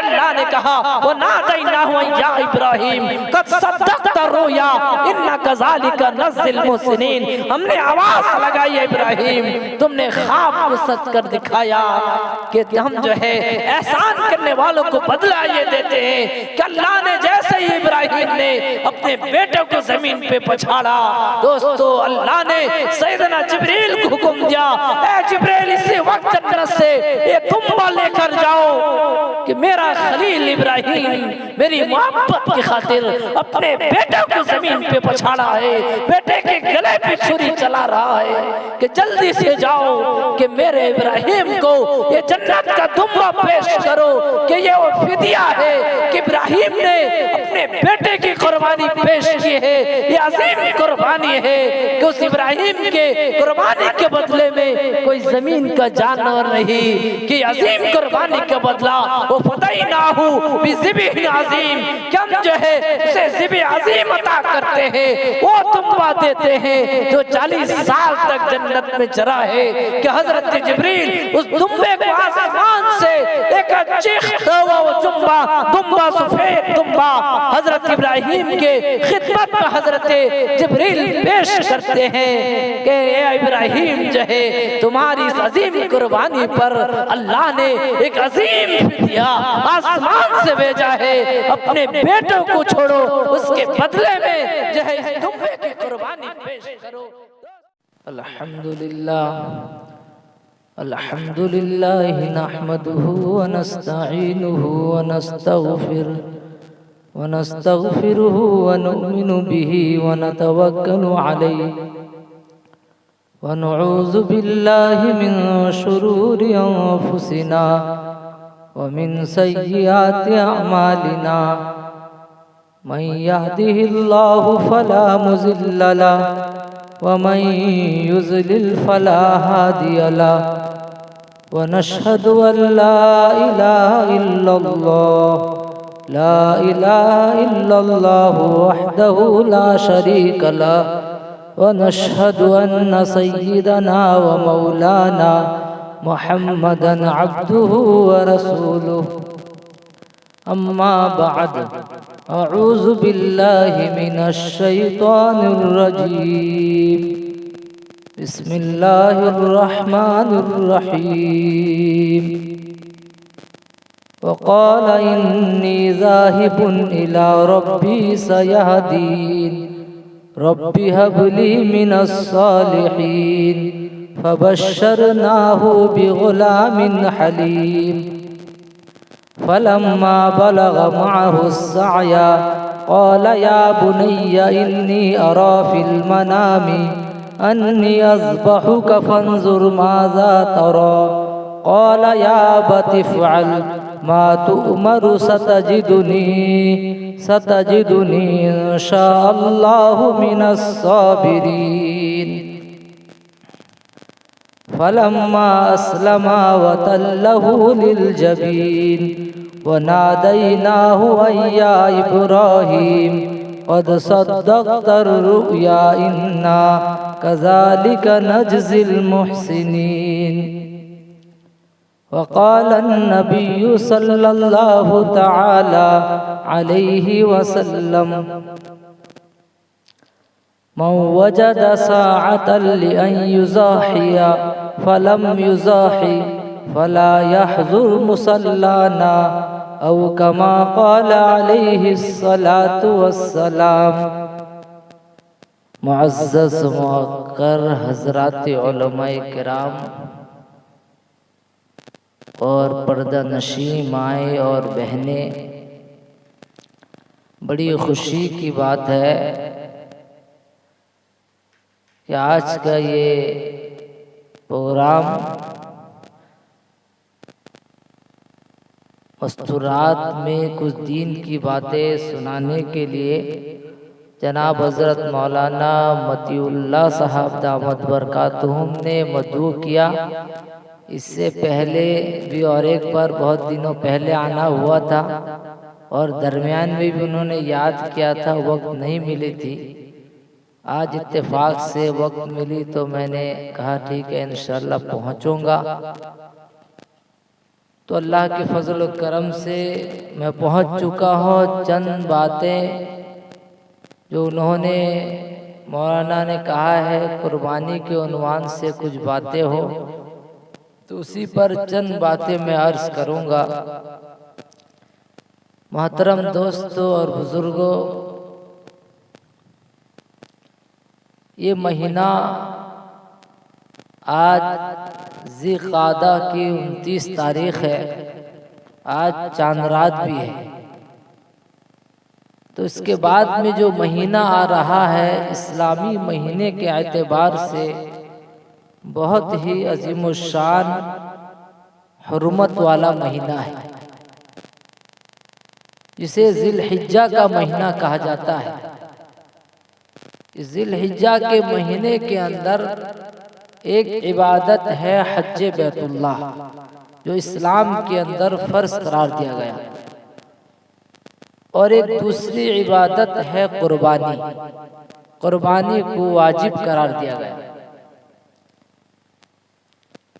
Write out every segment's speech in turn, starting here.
अल्लाह ने कहा वो नादैनाहु या इब्राहिम कद सद्दक़ता रुया इन्ना कज़ालिका नज़्ज़िल मुहसिनीन। हमने आवाज लगाई इब्राहिम, तुमने ख्वाब को सच कर दिखाया कि हम जो है एहसान करने वालों को बदला ये देते हैं कि अल्लाह ने जैसे ही इब्राहिम ने अपने बेटे को जमीन पे पछाड़ा, दोस्तों अल्लाह ने सैयदना जिब्रील को हुक्म दिया, ए जिब्रील इसी वक्त जन्नत से ये दुम्बा लेकर जाओ कि मेरा खलील इब्राहिम मेरी मोहब्बत की खातिर अपने बेटे को जमीन पे पछाड़ा है, बेटे के गले पे छुरी चला रहा है कि जल्दी से जाओ कि मेरे इब्राहिम को ये जन्नत का दुम्बा पेश करो कि ये वो फिदिया है कि इब्राहिम ने अपने बेटे की कुर्बानी पेश की है। ये अजीम कुर्बानी है कि उस इब्राहिम के कुर्बानी के बदले में कोई जमीन का जानवर नहीं, कि अजीम कुर्बानी का बदला वो फदैनाहु बिज़िबिहिन अजीम, कि हम जो है उसे ज़िबे अजीम अता करते हैं, वो दुम्बा देते हैं जो 40 साल तक जन्नत में चरा है। कि हजरत जिब्रील उस दुम्बे को आसमान से एक चीखता हुआ वो दुम्बा सफेद दुम्बा हजरत इब्राहिम के खिदमत में हजरत जिब्रील पेश करते हैं कि ये इब्राहिम जो है तुम्हारी इस अजीम कुर्बानी पर अल्लाह ने एक अजीम फिदिया आसमान से भेजा है, अपने बेटों को छोड़ो उसके बदले में जो है इस दुम्बे की कुर्बानी पेश करो। अल्हम्दुलिल्लाह नहमदुहु व नस्तईनुहु व नस्तगफिरुहु व नु'मिनु बिही व नतवक्कलु अलैहि व नऊज़ु बिल्लाहि मिन शुरूरि अंफुसिना व मिन सय्यिआति अअमालिना मन यहदिहिल्लाहु फला मुज़िल्ल लहु वमन युज़लिल फला हादिय लहु व नशहदु अन ला इलाहा इल्लल्लाह वहदहु ला शरीका लहु व नशहदु अन्न सय्यिदना व मौलाना मुहम्मदन अब्दुहु व रसूलुहु। अम्मा बअद, अऊज़ु बिल्लाहि मिनश शैतानिर रजीम। बिस्मिल्लाहिर रहमानिर रहीम। वक़ाल इन्नी ज़ाहिबुन इला रब्बी सयहदीन रब्बि हबली मिनस सालिहीन फबश्शरनाहु बिग़ुलामिन हलीम। फलम्मा बलग मअहु अस्सअय क़ाल या बुनय्य इन्नी अरा फ़िल मनामि अन्नी अज़बहुक फंज़ुर माज़ा तरा क़ाल या अबति इफ़अल मा तुअमरु सतजिदुनी इंशाअल्लाहु मिनस साबिरीन। फलम्मा अस्लमा वतल्लहु लिलजबीन वनादैनाहु अय्या इब्राहीम क़द सद्दक़्तर रुया इन्ना कज़ालिका नजज़िल मुहसिनीन। वक़ाल अन्नबिय्यु सल्लल्लाहु तआला अलैहि वसल्लम मन वजद साअतन लिअन युज़ाहिया फलम युज़ाहि फला यहज़ुर मुसल्लाना औ कमा क़ाल अलैहिस्सलातु वस्सलाम। मुअज़्ज़ज़ मुअक्कर हज़रात उलमाए किराम और पर्दा नशीं माएँ और बहनें, बड़ी खुशी की बात है कि आज का ये प्रोग्राम मस्तूरात में कुछ दीन की बातें सुनाने के लिए जनाब हज़रत मौलाना मतीउल्लाह साहब दामद बरकातुहुम ने मदऊ किया। इससे पहले भी और एक बार बहुत दिनों पहले आना हुआ था और दरमियान में भी उन्होंने याद किया था, वक्त नहीं मिली थी। आज इत्तेफाक से वक्त मिली तो मैंने कहा ठीक है इंशाअल्लाह पहुंचूंगा। तो अल्लाह के फजल और करम से मैं पहुंच चुका हूं। चंद बातें जो उन्होंने मौलाना ने कहा है कुर्बानी के उन्वान से कुछ बातें हो, तो उसी पर चंद बातें मैं अर्ज करूंगा। मोहतरम दोस्तों और बुजुर्गों, ये महीना आज ज़िक़ादा की 29 तारीख है, आज चांद रात भी है। तो इसके बाद में जो महीना आ रहा है इस्लामी महीने के एतबार से बहुत ही अजीमुशान हुर्मत वाला महीना है, जिसे ज़िलहिज्जा का महीना कहा जाता है। इस ज़िलहिज्जा के महीने के अंदर एक इबादत है हज बैतुल्लाह, जो इस्लाम के अंदर फ़र्ज करार दिया गया, और एक दूसरी इबादत है कुर्बानी। कुर्बानी को वाजिब करार दिया गया।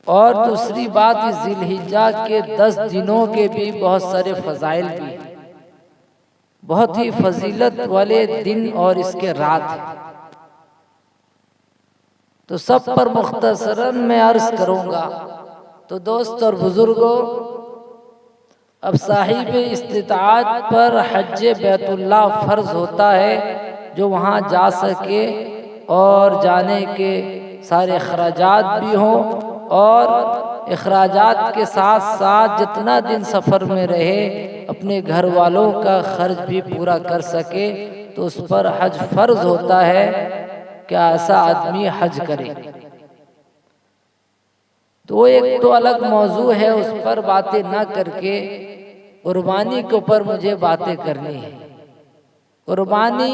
और दूसरी बात, इस ज़िलहिज्जा के 10 दिनों के भी बहुत सारे फ़ज़ाइल भी, बहुत ही फजीलत वाले दिन और इसके रात है। तो सब पर मुख्तसरन मैं अर्ज करूंगा। तो दोस्त और बुजुर्गों, अब साहिब इस्तिताअत पर हज बैतुल्लाह फ़र्ज होता है, जो वहाँ जा सके और जाने के सारे अखराजात भी हों, और अखराजात के साथ साथ जितना दिन सफ़र में रहे अपने घर वालों का खर्च भी पूरा कर सके, तो उस पर हज फ़र्ज होता है। क्या ऐसा आदमी हज करे? तो एक तो अलग मौजू है, उस पर बातें ना करके कुर्बानी के ऊपर मुझे बातें करनी है। कुर्बानी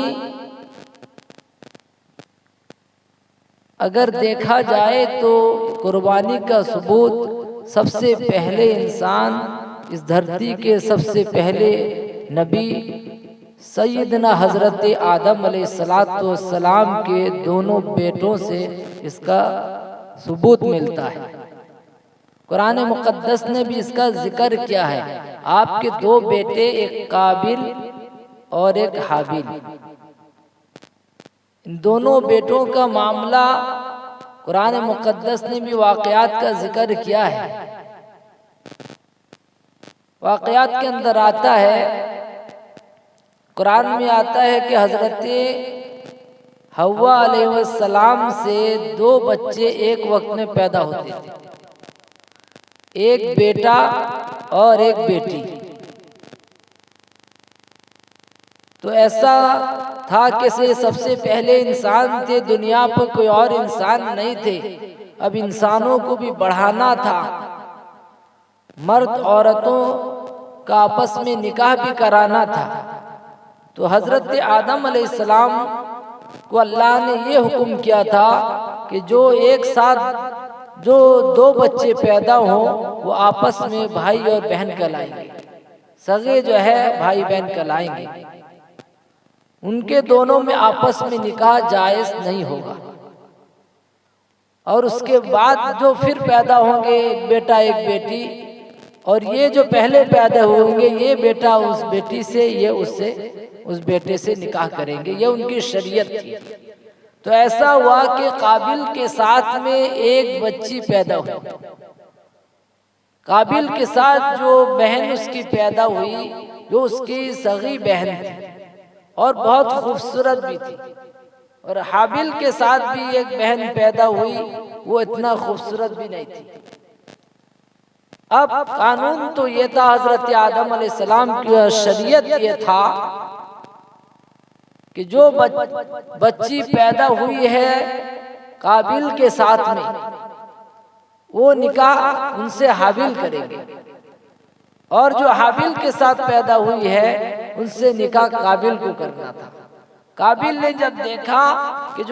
अगर देखा जाए तो कुर्बानी का सबूत सबसे पहले इंसान, इस धरती के सबसे पहले नबी सैयदना हज़रत आदम अलैहिस्सलाम के दोनों बेटों से इसका सबूत मिलता है। कुरान मुक़द्दस ने भी इसका जिक्र किया है। आपके 2 बेटे, एक काबिल और एक हाबिल, इन दोनों बेटों का मामला कुरान मुक़द्दस ने भी वाक़यात का जिक्र किया है। वाक़यात के अंदर आता है, कुरान में आता है कि हज़रत हव्वा अलैहिस्सलाम से 2 बच्चे एक वक्त में पैदा होते थे, एक बेटा और एक बेटी। तो ऐसा था कि सबसे पहले इंसान थे, दुनिया पर कोई और इंसान नहीं थे। अब इंसानों को भी बढ़ाना था, मर्द औरतों का आपस में निकाह भी कराना था। तो हज़रत आदम अलैहिस्सलाम को अल्लाह ने ये हुक्म किया था कि जो एक साथ जो 2 बच्चे पैदा हों वो आपस में भाई और बहन कहलाएंगे, सगे जो है भाई बहन कहलाएंगे। उनके दोनों में आपस में निकाह जायज़ नहीं होगा। और उसके बाद जो फिर पैदा होंगे, एक बेटा एक बेटी, और ये जो पहले पैदा होंगे ये बेटा उस बेटी से, ये उससे उस बेटे से निकाह करेंगे। ये उनकी शरीयत थी। तो ऐसा हुआ कि काबिल के साथ में एक बच्ची पैदा हुई। काबिल के साथ जो बहन उसकी पैदा हुई, जो उसकी सगी बहन थी और बहुत खूबसूरत भी थी। और हाबिल के साथ भी एक बहन पैदा हुई, वो इतना खूबसूरत भी नहीं थी। अब कानून तो ये था, हज़रत आदम अलैहिस्सलाम की शरीयत ये था कि जो बच्ची पैदा हुई है काबिल के साथ में, वो निकाह उनसे हाबिल करेंगे, और जो हाबिल के साथ पैदा हुई है उनसे निकाह काबिल को करना था। काबिल ने जब देखा कि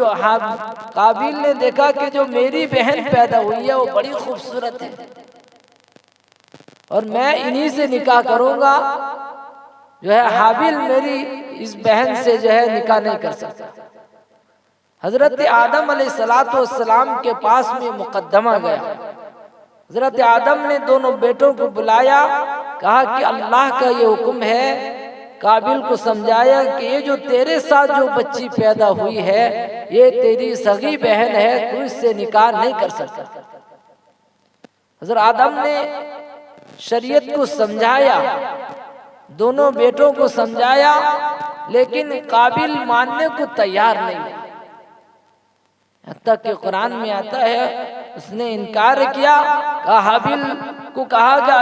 काबिल ने देखा कि जो मेरी बहन पैदा हुई है वो बड़ी खूबसूरत है और मैं इन्हीं से निकाह करूंगा, जो है हाबिल मेरी इस बहन से जो है निकाह नहीं कर सकता। हजरत आदम अलैहिस्सलाम के पास में मुकद्दमा गया हजरत आदम ने दोनों बेटों को बुलाया, कहा कि अल्लाह का ये हुक्म है। काबिल को समझाया कि ये जो तेरे साथ जो बच्ची पैदा हुई है ये तेरी सगी बहन है, तू इससे निकाह नहीं कर सकता। हजरत आदम ने शरीयत को समझाया, दोनों बेटों को समझाया, लेकिन काबिल मानने को तैयार नहीं। हत्ता कि कुरान में आता है उसने इनकार किया। हाबिल को कहा कि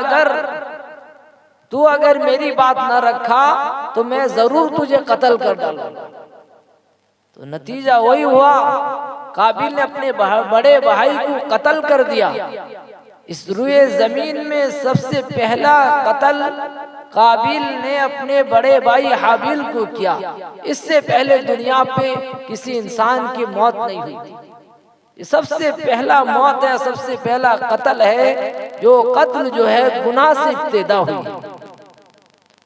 अगर मेरी बात न रखा तो मैं जरूर तुझे कत्ल कर डालूंगा। तो नतीजा वही हुआ, काबिल ने अपने बड़े भाई को कत्ल कर दिया। इस रुए जमीन में सबसे पहला कत्ल काबिल ने अपने बड़े भाई हाबिल को किया। इससे पहले दुनिया पे किसी इंसान की मौत नहीं हुई थी। ये सबसे पहला मौत है, सबसे पहला कत्ल है। जो कत्ल जो है गुनाह से इब्तिदा हुई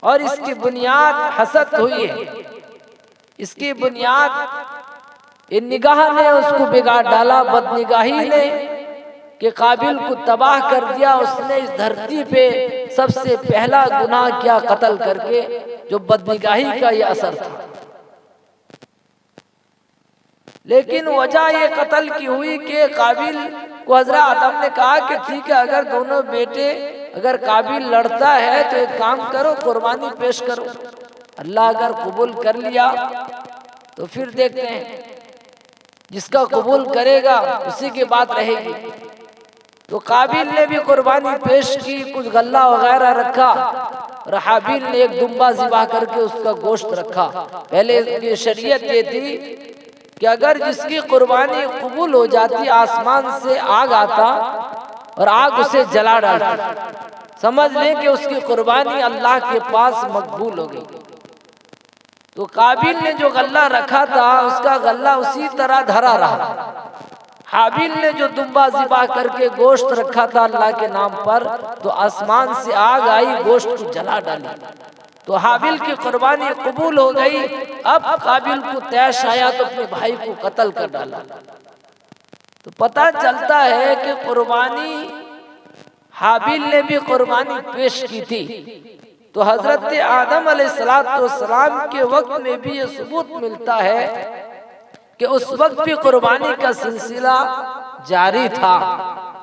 और इसकी बुनियाद हसद हुई है। इसकी बुनियाद इन निगाह ने उसको बिगाड़ डाला, बदनिगाही ने, कि काबिल को तबाह कर दिया। उसने इस धरती पे सबसे पहला गुनाह किया कत्ल करके, जो बदनिगाही का ये असर था। लेकिन वजह ये कत्ल की हुई कि काबिल को हजरत आदम ने कहा कि ठीक है, अगर दोनों बेटे अगर काबिल लड़ता है तो एक काम करो, कुर्बानी पेश करो। अल्लाह अगर कबूल कर लिया तो फिर देखते हैं, जिसका कबूल करेगा उसी की बात रहेगी। तो काबिल ने भी कुर्बानी पेश की, कुछ गल्ला वगैरह रखा, और हाबिल ने एक दुम्बा ज़िबा करके उसका गोश्त रखा। पहले ये शरीयत ये थी कि अगर जिसकी कुर्बानी कबूल हो जाती, आसमान से आग आता और आग उसे जला डालती, समझ लें कि उसकी कुर्बानी अल्लाह के पास मकबूल हो गई। तो काबिल ने जो गल्ला रखा था उसका गल्ला उसी तरह धरा रहा। हाबिल ने जो दुम्बा ज़िबा करके गोश्त रखा था अल्लाह के नाम पर, तो आसमान से आग आई, गोश्त को जला डाली। तो हाबिल की कुर्बानी कबूल हो गई। अब काबिल को तैश आया तो अपने भाई को कत्ल कर डाला। तो पता चलता है कि कुर्बानी हाबिल ने भी कुर्बानी पेश की थी। तो हजरत आदम अलैहिस्सलाम के वक्त में भी ये सबूत मिलता है कि उस वक्त भी कुर्बानी का सिलसिला जारी था,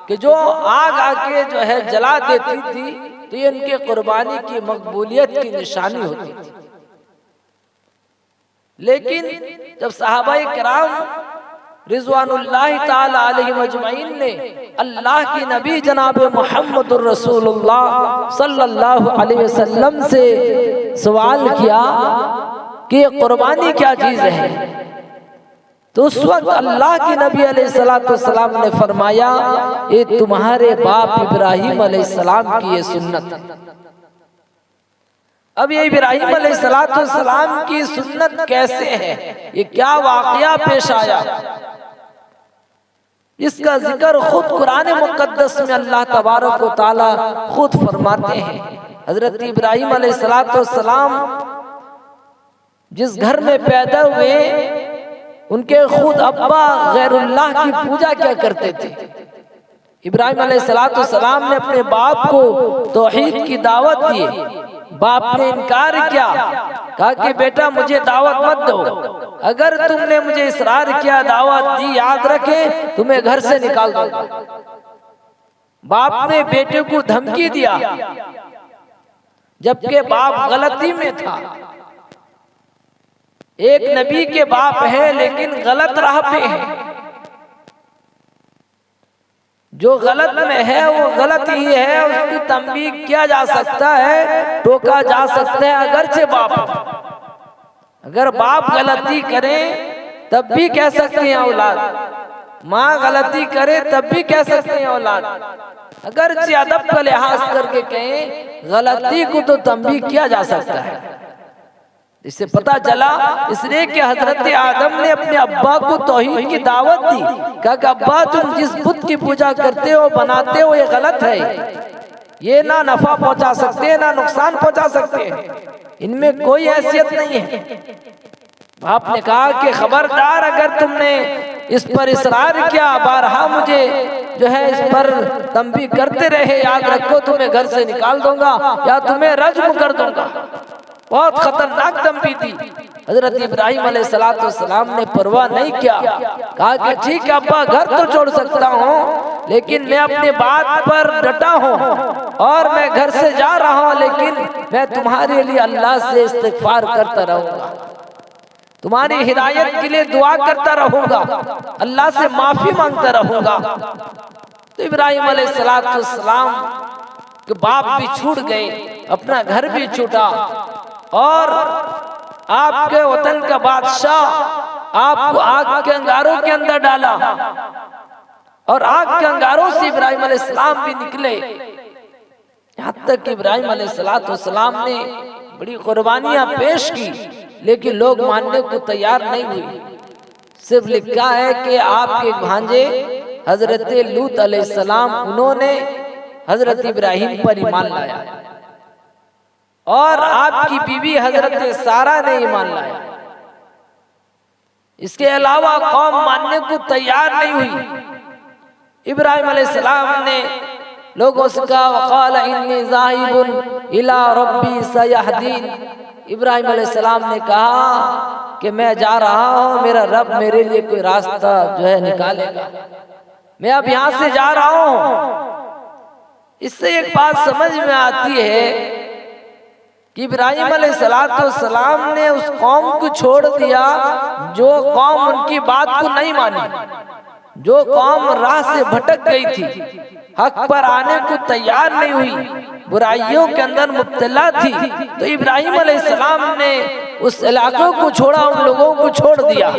कि जो आग आके जो है जला देती थी तो ये उनके कुर्बानी की मकबूलियत की निशानी होती थी। लेकिन जब सहाबाए किराम रिज़वानुल्लाहि ताला अलैहिम अजमईन ने अल्लाह की नबी जनाब मुहम्मदुर रसूलुल्लाह सल्लल्लाहु अलैहि वसल्लम से सवाल किया कि कुर्बानी क्या चीज है, तो उस वक्त अल्लाह के नबी अलैहिस्सलाम ने फरमाया, ये तुम्हारे बाप इब्राहिम अलैहिस्सलाम की ये सुन्नत है। अब ये इब्राहिम अलैहिस्सलाम की सुन्नत कैसे है, ये क्या वाकया पेश आया, इसका जिक्र खुद कुरान मुकद्दस में अल्लाह तबारक व तआला खुद फरमाते हैं। हजरत इब्राहिम अलैहिस्सलाम जिस घर में पैदा हुए, उनके खुद अब्बा गैरुल्लाह की पूजा क्या करते थे। इब्राहिम अलैहिस्सलाम ने अपने बाप को तौहीद की दावत दी। बाप ने इनकार किया, कहा कि बेटा मुझे दावत मत दो, अगर तुमने मुझे इसरार किया, दावत दी, याद रखे तुम्हें घर से निकाल दूंगा। बाप ने बेटे को धमकी दिया, जबकि बाप गलती में था। एक नबी के बाप है लेकिन गलत राह पे है। जो गलत में है वो गलत ही है, उसकी तंबीह किया जा सकता है, टोका जा सकता है, अगरचे बाप। अगर बाप गलती करे तब भी कह सकते हैं औलाद, माँ गलती करे तब भी कह सकते हैं औलाद, अगरचे अदब का लिहाज करके कहें, गलती को तो तंबीह किया जा सकता है। इससे पता चला इसलिए कि हजरत आदम ने अपने अब्बा को तौहीद की दावत दी, कहा कि अब्बा तुम जिस बुत की पूजा करते हो, बनाते हो, ये गलत है, ये ना नफा पहुंचा सकते हैं ना नुकसान पहुंचा सकते हैं, इनमें कोई हैसियत नहीं है। बाप ने कहा कि खबरदार अगर तुमने इस पर इसरार किया, बारहा मुझे जो है इस पर तंबी करते रहे, याद रखो तुम्हें घर से निकाल दूंगा या तुम्हें रज्म कर दूंगा। बहुत खतरनाक तंबी थी। हजरत इब्राहिम अलैहिस्सलाम ने परवाह नहीं किया, कहा कि ठीक है अब्बा, घर तो छोड़ सकता हूँ लेकिन मैं अपने बात पर डटा हूँ और मैं घर से जा रहा हूँ, लेकिन मैं तुम्हारे लिए अल्लाह से इस्तिग़फ़ार करता रहूंगा, तुम्हारी हिदायत के लिए दुआ करता रहूंगा, अल्लाह से माफी मांगता रहूंगा। तो इब्राहिम अलैहिस्सलाम के बाप भी छूट गए, अपना घर भी छूटा और आपके वतन का बादशाह आपको आग के अंगारों के अंदर डाला और आग के अंगारों से इब्राहिम अलैहिस्सलाम भी निकले। यहाँ तक कि इब्राहिम अलैहिस्सलाम ने बड़ी कुर्बानियां पेश की, लेकिन लोग मानने को तैयार नहीं हुए। सिर्फ लिखा है कि आपके भांजे हजरत लूत अलैहिस्सलाम, उन्होंने हजरत इब्राहिम पर ईमान लाया और आपकी बीवी हजरत सारा ने ईमान लाया। इसके अलावा कौम मानने को तैयार नहीं हुई। इब्राहिम अलैहिस्सलाम ने लोगों से कहा, वक़ाल इन्नी ज़ाहिबुन इला रब्बी सयहदीन। इब्राहिम अलैहिस्सलाम ने कहा कि मैं जा रहा हूँ, मेरा रब मेरे लिए कोई रास्ता जो है निकालेगा, मैं अब यहाँ से जा रहा हूँ। इससे एक बात समझ में आती है कि इब्राहिम अलैहिस्सलाम ने उस कौम को छोड़ दिया जो कौम उनकी बात को नहीं मानी, जो कौम राह से भटक गई थी, हक पर आने को तैयार नहीं हुई, बुराइयों के अंदर मुब्तला थी। तो इब्राहिम अलैहिस्सलाम ने उस इलाकों को छोड़ा, उन लोगों को छोड़ दिया।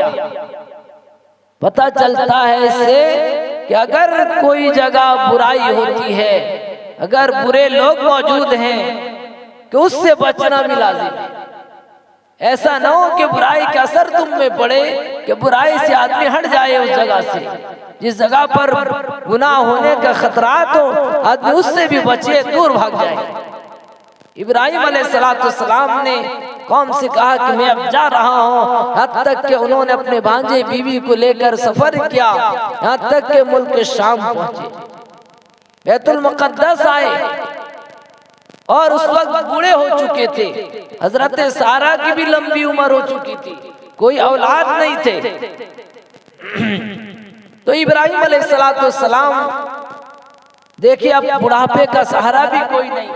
पता चलता है इससे कि अगर कोई जगह बुराई होती है, अगर बुरे लोग मौजूद हैं, कि उससे बचना भी लाजिम है। ऐसा ना हो कि बुराई का असर तुम में पड़े, कि बुराई से आदमी हट जाए उस जगह से, जिस जगह पर गुनाह होने का खतरात हो, आदमी उससे भी बचे, दूर भाग जाए। इब्राहिम अलैहिस्सलाम ने कौम से कहा कि मैं अब जा रहा हूँ, यहाँ तक कि उन्होंने अपने भांजे बीवी को लेकर सफर किया, यहाँ तक कि मुल्क शाम पहुंचे, बैतुल मुक़द्दस आए और उस वक्त बूढ़े हो चुके थे। हजरत सारा की भी लंबी उम्र हो चुकी थी, कोई औलाद नहीं थे। तो इब्राहिम अलैहिस्सलाम देखिए, अब बुढ़ापे का सहारा भी कोई नहीं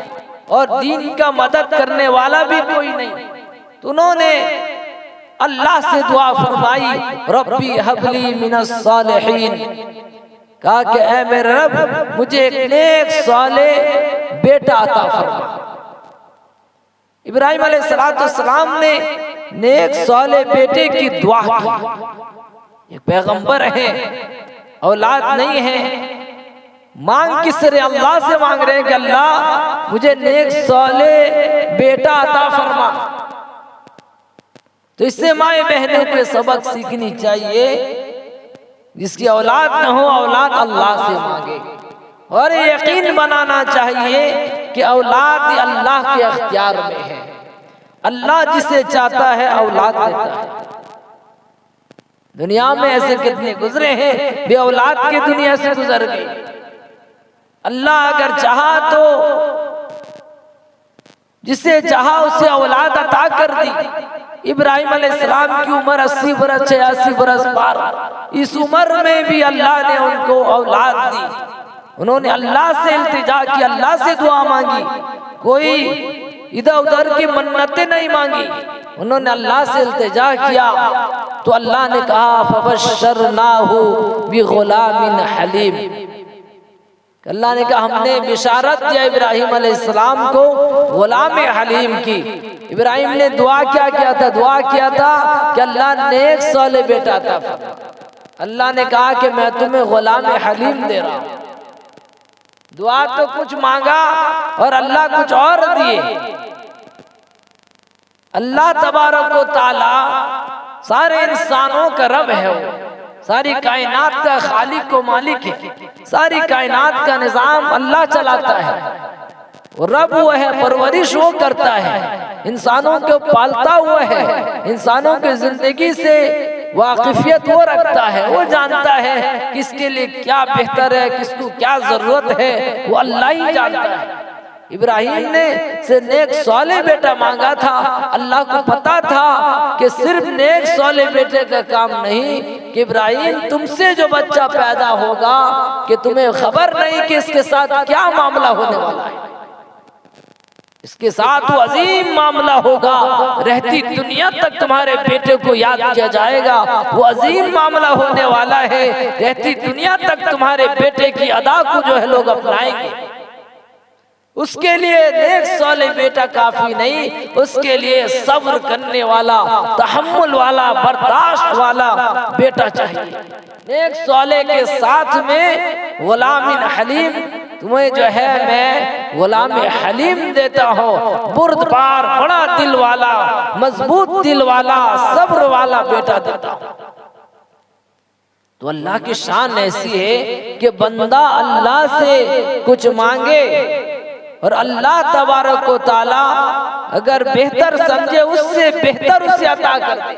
और दीन का मदद करने वाला भी कोई नहीं। तो उन्होंने अल्लाह से दुआ फरमाई, रब्बी हबली मिनस सालिहीन, कहा कि ऐ मेरे रब, मुझे एक नेक सालेह बेटा अता फरमा। इब्राहिम अलैहिस्सलाम ने नेक सालेह बेटे की दुआ की। ये पैगंबर है, औलाद नहीं है, मांग किस रहे? अल्लाह से मांग रहे हैं कि अल्लाह मुझे नेक सालेह बेटा अता फरमा। तो इससे माए बहनों को सबक सीखनी चाहिए, जिसकी औलाद न हो, औलाद अल्लाह से मांगे और यकीन बनाना चाहिए कि औलाद अल्लाह के अख्तियार में है। अल्लाह जिसे चाहता है औलाद देता है। दुनिया में ऐसे कितने गुजरे हैं, बे औलाद की दुनिया से गुजर गए। अल्लाह अगर चाहा तो जिसे चाहा उसे औलाद अता कर दी। इब्राहिम अलैहिस्सलाम की उम्र 80 बरस 86 बरस पार, इस उम्र में भी अल्लाह ने उनको औलाद दी। उन्होंने अल्लाह से इल्तिजा की, अल्लाह से दुआ मांगी, कोई इधर उधर की मन्नतें नहीं मांगी, उन्होंने अल्लाह से इल्तिजा किया। तो अल्लाह ने कहा फबश्शरनाहु बिगुलामिन हलीम, अल्लाह ने कहा हमने बिशारत दिया इब्राहिम अलैहिस्सलाम को गुलाम हलीम की। इब्राहिम ने दुआ क्या किया था? दुआ किया था कि अल्लाह नेक सालेह बेटा था। अल्लाह ने कहा कि मैं तुम्हें गुलाम हलीम दे रहा हूं। दुआ तो कुछ मांगा और अल्लाह कुछ और दिए। अल्लाह तबारक व तआला सारे इंसानों का रब है, वो सारी कायनात का खालिक व मालिक है। सारी कायनात का निजाम अल्लाह चलाता है, वो रब वो है, परवरिश वो करता है, इंसानों को पालता हुआ है, इंसानों की जिंदगी से वाकिफियत वो रखता है, वो जानता है किसके लिए क्या बेहतर है, किसको क्या जरूरत है, वो अल्लाह ही जानता है। इब्राहिम ने से नेक सौले बेटा मांगा था, अल्लाह को पता था कि सिर्फ नेक सौले बेटे का काम नहीं, कि इब्राहिम तुमसे जो बच्चा पैदा होगा कि तुम्हें खबर नहीं कि इसके साथ क्या मामला होने वाला है, इसके साथ वो अजीम मामला होगा, रहती दुनिया तक तुम्हारे बेटे को याद किया जाएगा, वो अजीम मामला होने वाला है, रहती दुनिया तक तुम्हारे बेटे की अदा को जो है लोग अपनाएंगे। उसके लिए नेक सौले बेटा काफी नहीं, उसके लिए सब्र करने वाला, तहम्मुल वाला, बर्दाश्त वाला बेटा चाहिए। नेक सौले के साथ में गुलामिन हलीम, तुम्हें जो है मैं गुलाम हलीम देता हूँ, बुर्दबार, बड़ा दिल वाला, मजबूत दिल वाला, सब्र वाला बेटा देता हूँ। तो अल्लाह की शान ऐसी है कि बंदा अल्लाह से कुछ मांगे और अल्लाह तबारक व तआला अगर बेहतर समझे उससे बेहतर उसे अता कर दे,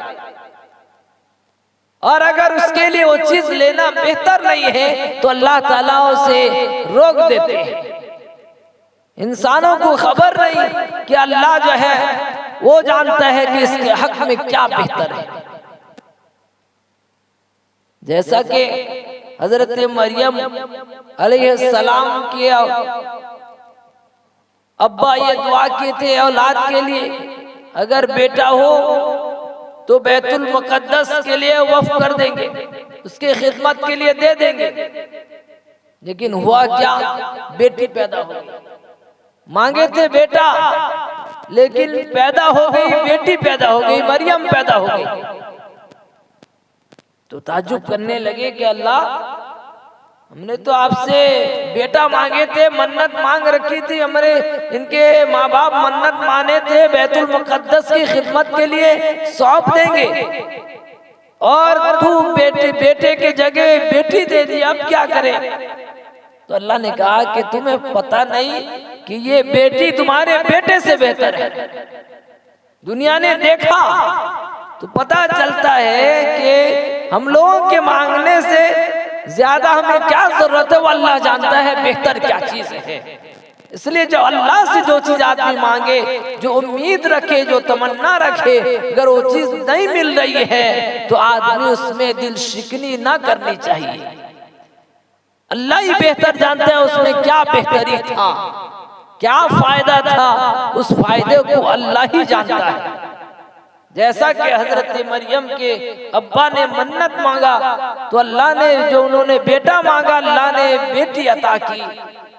और अगर उसके लिए वो चीज लेना बेहतर नहीं है तो अल्लाह ताला उसे रोक देते हैं। इंसानों को खबर नहीं कि अल्लाह जो है वो जानता है कि इसके हक में क्या बेहतर है। जैसा कि हजरत मरियम अलैहिस्सलाम के अब्बा ये दुआ किए थे औलाद के लिए, अगर बेटा हो तो बैतुल मुकद्दस के लिए वफ़ कर देंगे, उसके खिदमत के लिए दे देंगे। लेकिन हुआ क्या, बेटी पैदा हो गई। मांगे थे बेटा, लेकिन पैदा हो गई बेटी, पैदा हो गई मरियम, पैदा हो गई। तो ताज्जुब करने लगे कि अल्लाह, हमने तो आपसे बेटा मांगे थे, मन्नत मांग रखी थी, हमारे इनके माँ बाप मन्नत माने थे बैतुल मुकद्दस की खिदमत के लिए सौंप देंगे, और तू बेटे के जगह बेटी दे दी, अब क्या करें। तो अल्लाह ने कहा कि तुम्हें पता नहीं कि ये बेटी तुम्हारे बेटे से बेहतर है। दुनिया ने देखा तो पता चलता है कि हम लोगों के मांगने से ज्यादा हमें क्या जरूरत है वो अल्लाह जानता है बेहतर क्या चीज है। इसलिए जो अल्लाह से जो चीज आदमी मांगे, जो उम्मीद रखे, जो तमन्ना रखे, अगर वो चीज नहीं मिल रही है तो आदमी उसमें दिल शिकनी ना करनी चाहिए। अल्लाह ही बेहतर जानता है उसमें क्या बेहतरी था, क्या फायदा था, उस फायदे को अल्लाह ही जानता है। जैसा कि हजरत मरियम के अब्बा ने मन्नत मांगा तो अल्लाह ने, जो उन्होंने बेटा मांगा, अल्लाह ने बेटी अता की।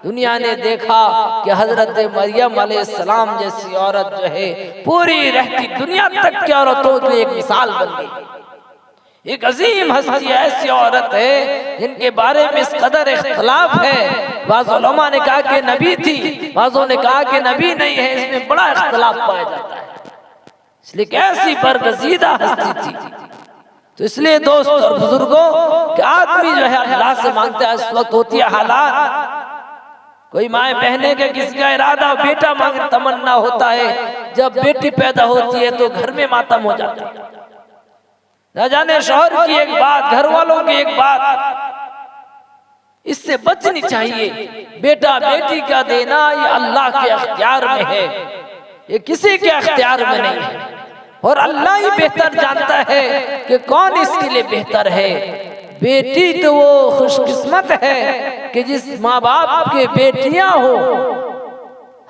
दुनिया ने देखा कि हजरत मरियम अलैहिस्सलाम जैसी औरत जो है पूरी रहती दुनिया तक की औरतों की एक मिसाल बन गई। एक अजीम हस्ती ऐसी औरत है जिनके बारे में इस कदर इख्तिलाफ है। बाज़ उलमा ने कहा कि नबी थी, बाज़ों ने कहा कि नबी नहीं है, इसमें बड़ा इख्तिलाफ पाया जाता है। इसलिए कैसी बरगजीदा हस्ती थी। तो इसलिए दोस्तों और बुजुर्गों कि आदमी जो है अल्लाह से मांगता है, इस वक्त होती है हालात, कोई माए बहने के किसी का इरादा बेटा मांगे तमन्ना होता है, जब बेटी पैदा होती है तो घर में मातम हो जाता है। न जाने शौहर की एक बात, घर वालों की एक बात, इससे बचनी चाहिए। बेटा बेटी का देना ये अल्लाह के अख्तियार में है, ये किसी के अख्तियार में नहीं है, और अल्लाह ही बेहतर जानता है कि कौन इसके लिए बेहतर है। बेटी तो वो खुशकिस्मत है कि जिस माँ बाप के बेटियां हो।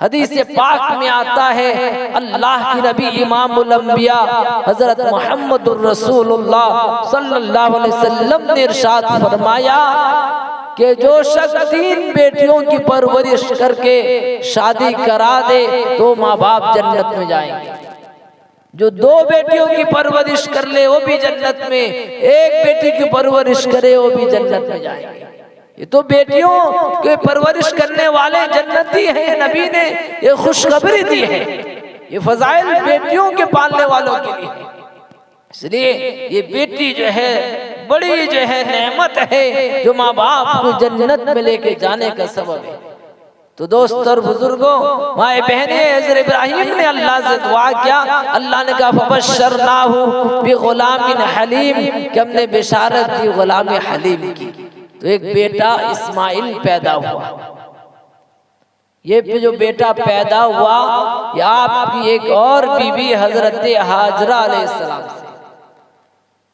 हदीस पाक में आता है, अल्लाह की नबी इमामुल अंबिया हजरत मोहम्मदुर रसूलुल्लाह सल्लल्लाहु अलैहि वसल्लम ने इरशाद फरमाया कि जो शख्स 3 बेटियों की परवरिश करके शादी करा दे तो माँ बाप जन्नत में जाएंगे। जो 2 बेटियों की परवरिश कर ले वो भी जन्नत में, 1 बेटी की परवरिश करे वो भी जन्नत में जाएंगे। ये तो बेटियों के परवरिश करने वाले जन्नती हैं, नबी ने ये खुशखबरी दी है। ये फजाइल बेटियों के पालने वालों के लिए। इसलिए ये बेटी जो है बड़ी जो है नेमत है, जो माँ बाप को जन्नत में लेके जाने का सबब है। तो दोस्त और बुजुर्गों, माए बहने, हज़रत इब्राहिम ने अल्लाह से दुआ किया। अल्लाह ने कहा फबश्शरनाहु बिगुलामिन हलीम, कि हमने बिशारत दी गुलाम हलीम की। तो एक बेटा इस्माइल पैदा हुआ। ये जो बेटा पैदा हुआ ये आपकी एक और बीबी हजरत हाजरा अलैहिस्सलाम से,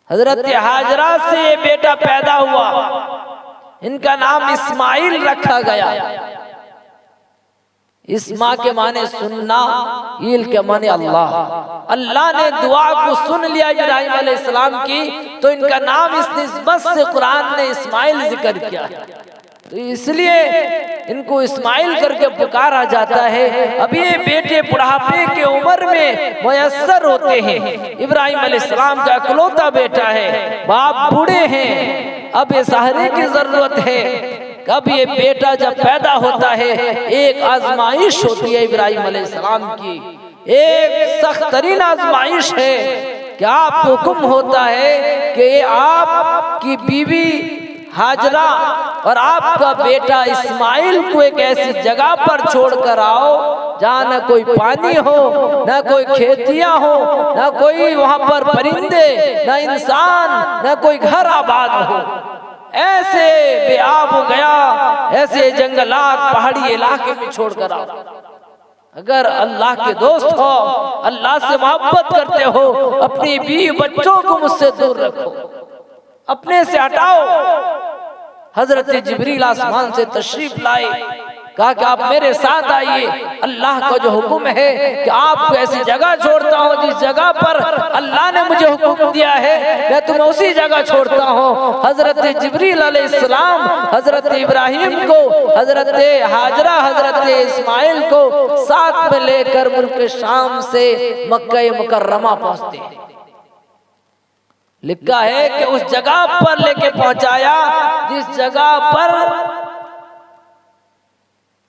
हजरत हाजरा से ये बेटा पैदा हुआ। इनका नाम इस्माइल रखा गया। इस्मा के माने सुनना, ईल के माने अल्लाह। अल्लाह ने दुआ को सुन लिया इब्राहिम अलैहिस्सलाम की, तो इनका नाम इस निस्बत से कुरान ने इस्माइल जिक्र किया। तो इसलिए इनको इस्माइल करके पुकारा जाता है। अब ये बेटे बुढ़ापे के उम्र में मुयस्सर होते हैं। इब्राहिम अलैहिस्सलाम का इकलौता बेटा है, बाप बूढ़े हैं, अब ये सहारे की जरूरत है। कब ये बेटा जब पैदा होता है, एक आजमाइश होती है इब्राहिम अलैहिस्सलाम की, एक सख्त तरीन आजमाइश है कि आपको हुक्म होता है कि आपकी बीवी हाजरा और आपका बेटा इस्माइल को एक ऐसी जगह पर छोड़कर आओ जहाँ न कोई पानी हो, न कोई खेतियां हो, न कोई वहां पर परिंदे, न इंसान, न कोई घर आबाद हो। ऐसे बेआब हो गया, ऐसे जंगलात पहाड़ी इलाके में छोड़कर आओ। अगर अल्लाह के दोस्त हो, अल्लाह से मोहब्बत करते हो, अपनी बीवी बच्चों को मुझसे दूर रखो, अपने से हटाओ। हजरत जिब्रील आसमान से तशरीफ लाए, कहा कि आप मेरे साथ आइए। अल्लाह का जो हुक्म है कि आपको ऐसी जगह छोड़ता हूँ जिस जगह पर अल्लाह ने मुझे हुक्म दिया है, मैं तुम्हें उसी जगह छोड़ता हूँ। हजरत जिब्रील अलैहिस्सलाम हजरत इब्राहिम को, हजरत हाजरा, हजरत इस्माइल को साथ में लेकर मुल्क शाम से मक्का मुकर्रमा पहुंचते हैं। लिखा है कि उस जगह पर लेके पहुंचाया जिस जगह पर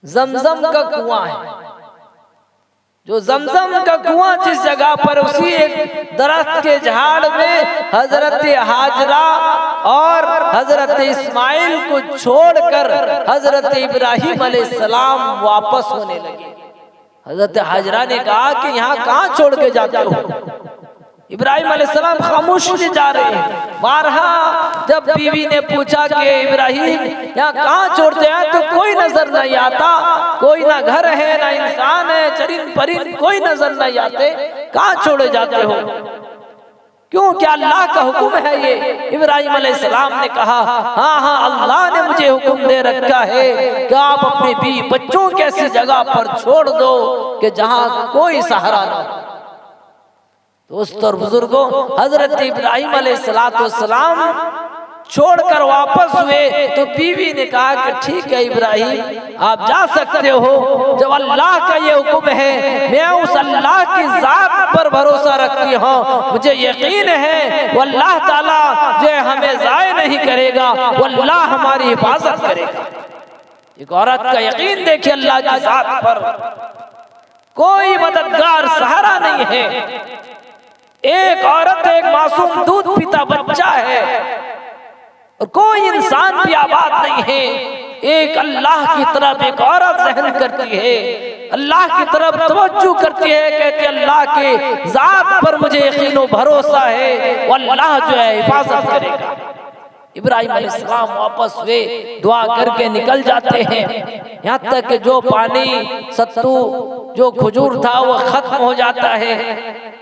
जमजम का कुआं है। जो जमजम का कुआं जिस जगह पर, उसी एक दरख्त के झाड़ में हजरत हाजरा और हजरत इस्माइल को छोड़कर हजरत इब्राहिम अलैहिस्सलाम वापस होने लगे। हजरत हाजरा ने कहा कि यहाँ कहाँ छोड़ के जाते हो? इब्राहिम अलैहिस्सलाम खामोश जा रहे हैं। बारहा जब बीवी ने पूछा कि इब्राहिम यहाँ कहाँ छोड़ते हैं, तो कोई नजर नहीं आता, कोई ना घर है ना इंसान है, चरिंद परिंद कोई नजर नहीं आते, कहाँ छोड़े जाते हो? क्यों, क्या अल्लाह का हुक्म है ये? इब्राहिम अलैहिस्सलाम ने कहा हाँ हाँ, अल्लाह ने मुझे हुक्म दे रखा है कि आप अपने बीवी बच्चों को ऐसी जगह पर छोड़ दो कि जहाँ कोई सहारा ना हो। दोस्त और बुजुर्गों, हजरत इब्राहिम अलैहिस्सलाम छोड़कर वापस हुए तो बीवी ने कहा कि ठीक है इब्राहिम, आप जा सकते हो। जब अल्लाह का ये हुक्म है, मैं उस अल्लाह की जात पर भरोसा रखती हूँ, मुझे यकीन है वो अल्लाह ताला जो हमें ज़ाय नहीं करेगा, वो अल्लाह हमारी हिफाजत करेगा। एक औरत का यकीन देखिए अल्लाह की जात पर, कोई मददगार सहारा नहीं है। एक औरत, एक मासूम दूध पीता बच्चा है और कोई इंसान भी आबाद नहीं है। एक अल्लाह की तरफ एक औरत ज़हन करती है, अल्लाह की तरफ तवज्जो करती है, कहती है अल्लाह के जात पर मुझे यकीन और भरोसा है, वो अल्लाह जो है हिफाजत करेगा। इब्राहिम अलैहिस्सलाम वापस हुए, दुआ करके निकल जाते हैं। यहाँ तक कि जो पानी, सत्तू, जो खजूर था वो खत्म हो जाता है।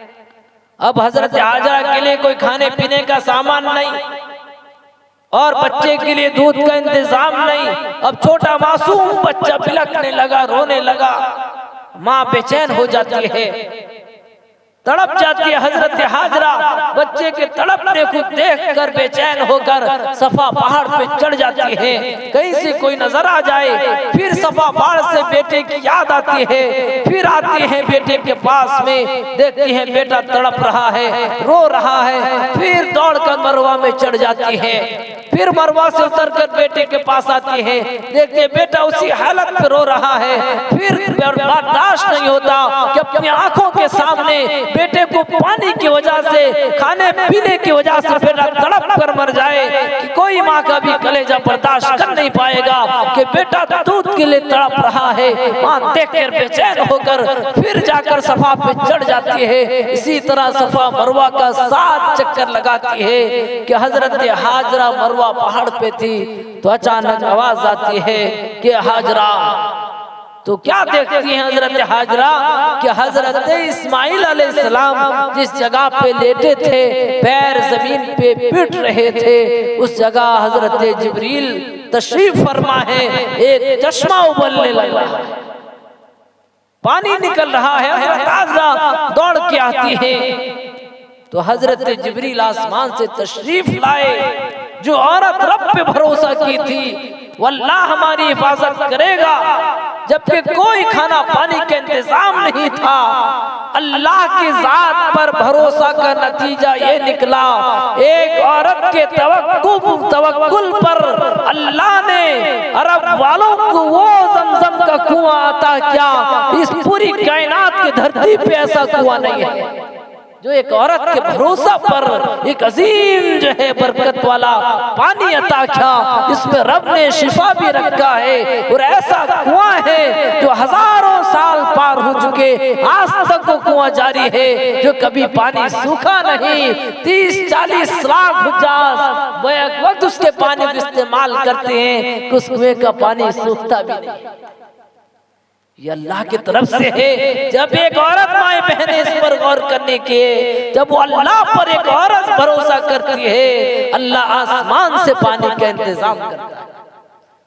अब हजरत हाजरा के लिए कोई खाने पीने का सामान नहीं और बच्चे के लिए दूध का इंतजाम नहीं। अब छोटा मासूम बच्चा बिलखने लगा, रोने लगा। माँ बेचैन हो जाती है, तड़प जाती है। हजरत हाजरा बच्चे के तड़पने को देखकर बेचैन होकर सफा पहाड़ पे चढ़ जाती है, कहीं से कोई नजर आ जाए। फिर सफा पहाड़ से बेटे की याद आती है, फिर आती है बेटे के पास में, देखती है बेटा तड़प रहा है, रो रहा है। फिर दौड़कर मरवा में चढ़ जाती है, फिर मरवा से उतरकर बेटे के पास आती है, देखती है बेटा उसी हालत में रो रहा है। फिर बर्दाश्त नहीं होता कि अपनी आंखों के सामने बेटे को पानी की वजह से, खाने पीने की वजह से बेटा तड़प कर मर जाए, कि कोई माँ का भी कलेजा बर्दाश्त कर नहीं पाएगा कि बेटा दूध के लिए तड़प रहा है। माँ देखकर बेचैन होकर फिर जाकर सफा पे चढ़ जाती है। इसी तरह सफा मरवा का 7 चक्कर लगाती है कि हजरत हाजरा मरवा पहाड़ पे थी तो अचानक आवाज आती है कि हाजरा। तो क्या देखती हैं हजरत हाजरा कि हजरत इस्माइल अलैहिस्सलाम जिस जगह पे लेटे थे, पैर जमीन पे पिट रहे थे, उस जगह हजरत जिब्रील तशरीफ फरमा है। एक चश्मा उबलने लगा, पानी निकल रहा है। हजरत हाजरा दौड़ के आती है तो हजरत जिब्रील आसमान से तशरीफ लाए। जो औरत रब पे भरोसा की थी वो अल्लाह हमारी हिफाजत करेगा, जबकि कोई खाना पानी का इंतजाम नहीं था, अल्लाह की जात पर भरोसा का नतीजा ये निकला। एक औरत के तवक्कुल पर अल्लाह ने अरब वालों को वो जमजम का कुआं अता किया। इस पूरी कायनात की धरती पे ऐसा कुआं नहीं है जो एक औरत के भरोसा पर एक अजीम जो है बरकत वाला पानी अता किया। इसमें रब ने शिफा भी रखा है और ऐसा कुआं है जो हजारों साल पार हो चुके, आज तक वो कुआं जारी है, जो कभी पानी सूखा नहीं। 30-40 लाख हुज्जाज बैक वक्त उसके पानी को इस्तेमाल करते हैं कि उस कुएं का पानी सूखता भी नहीं। ये अल्लाह की तरफ से है। जब एक औरत माए बहने इस पर गौर करने के, जब वो अल्लाह पर एक औरत भरोसा करती है, अल्लाह आसमान से पानी का इंतजाम करता है।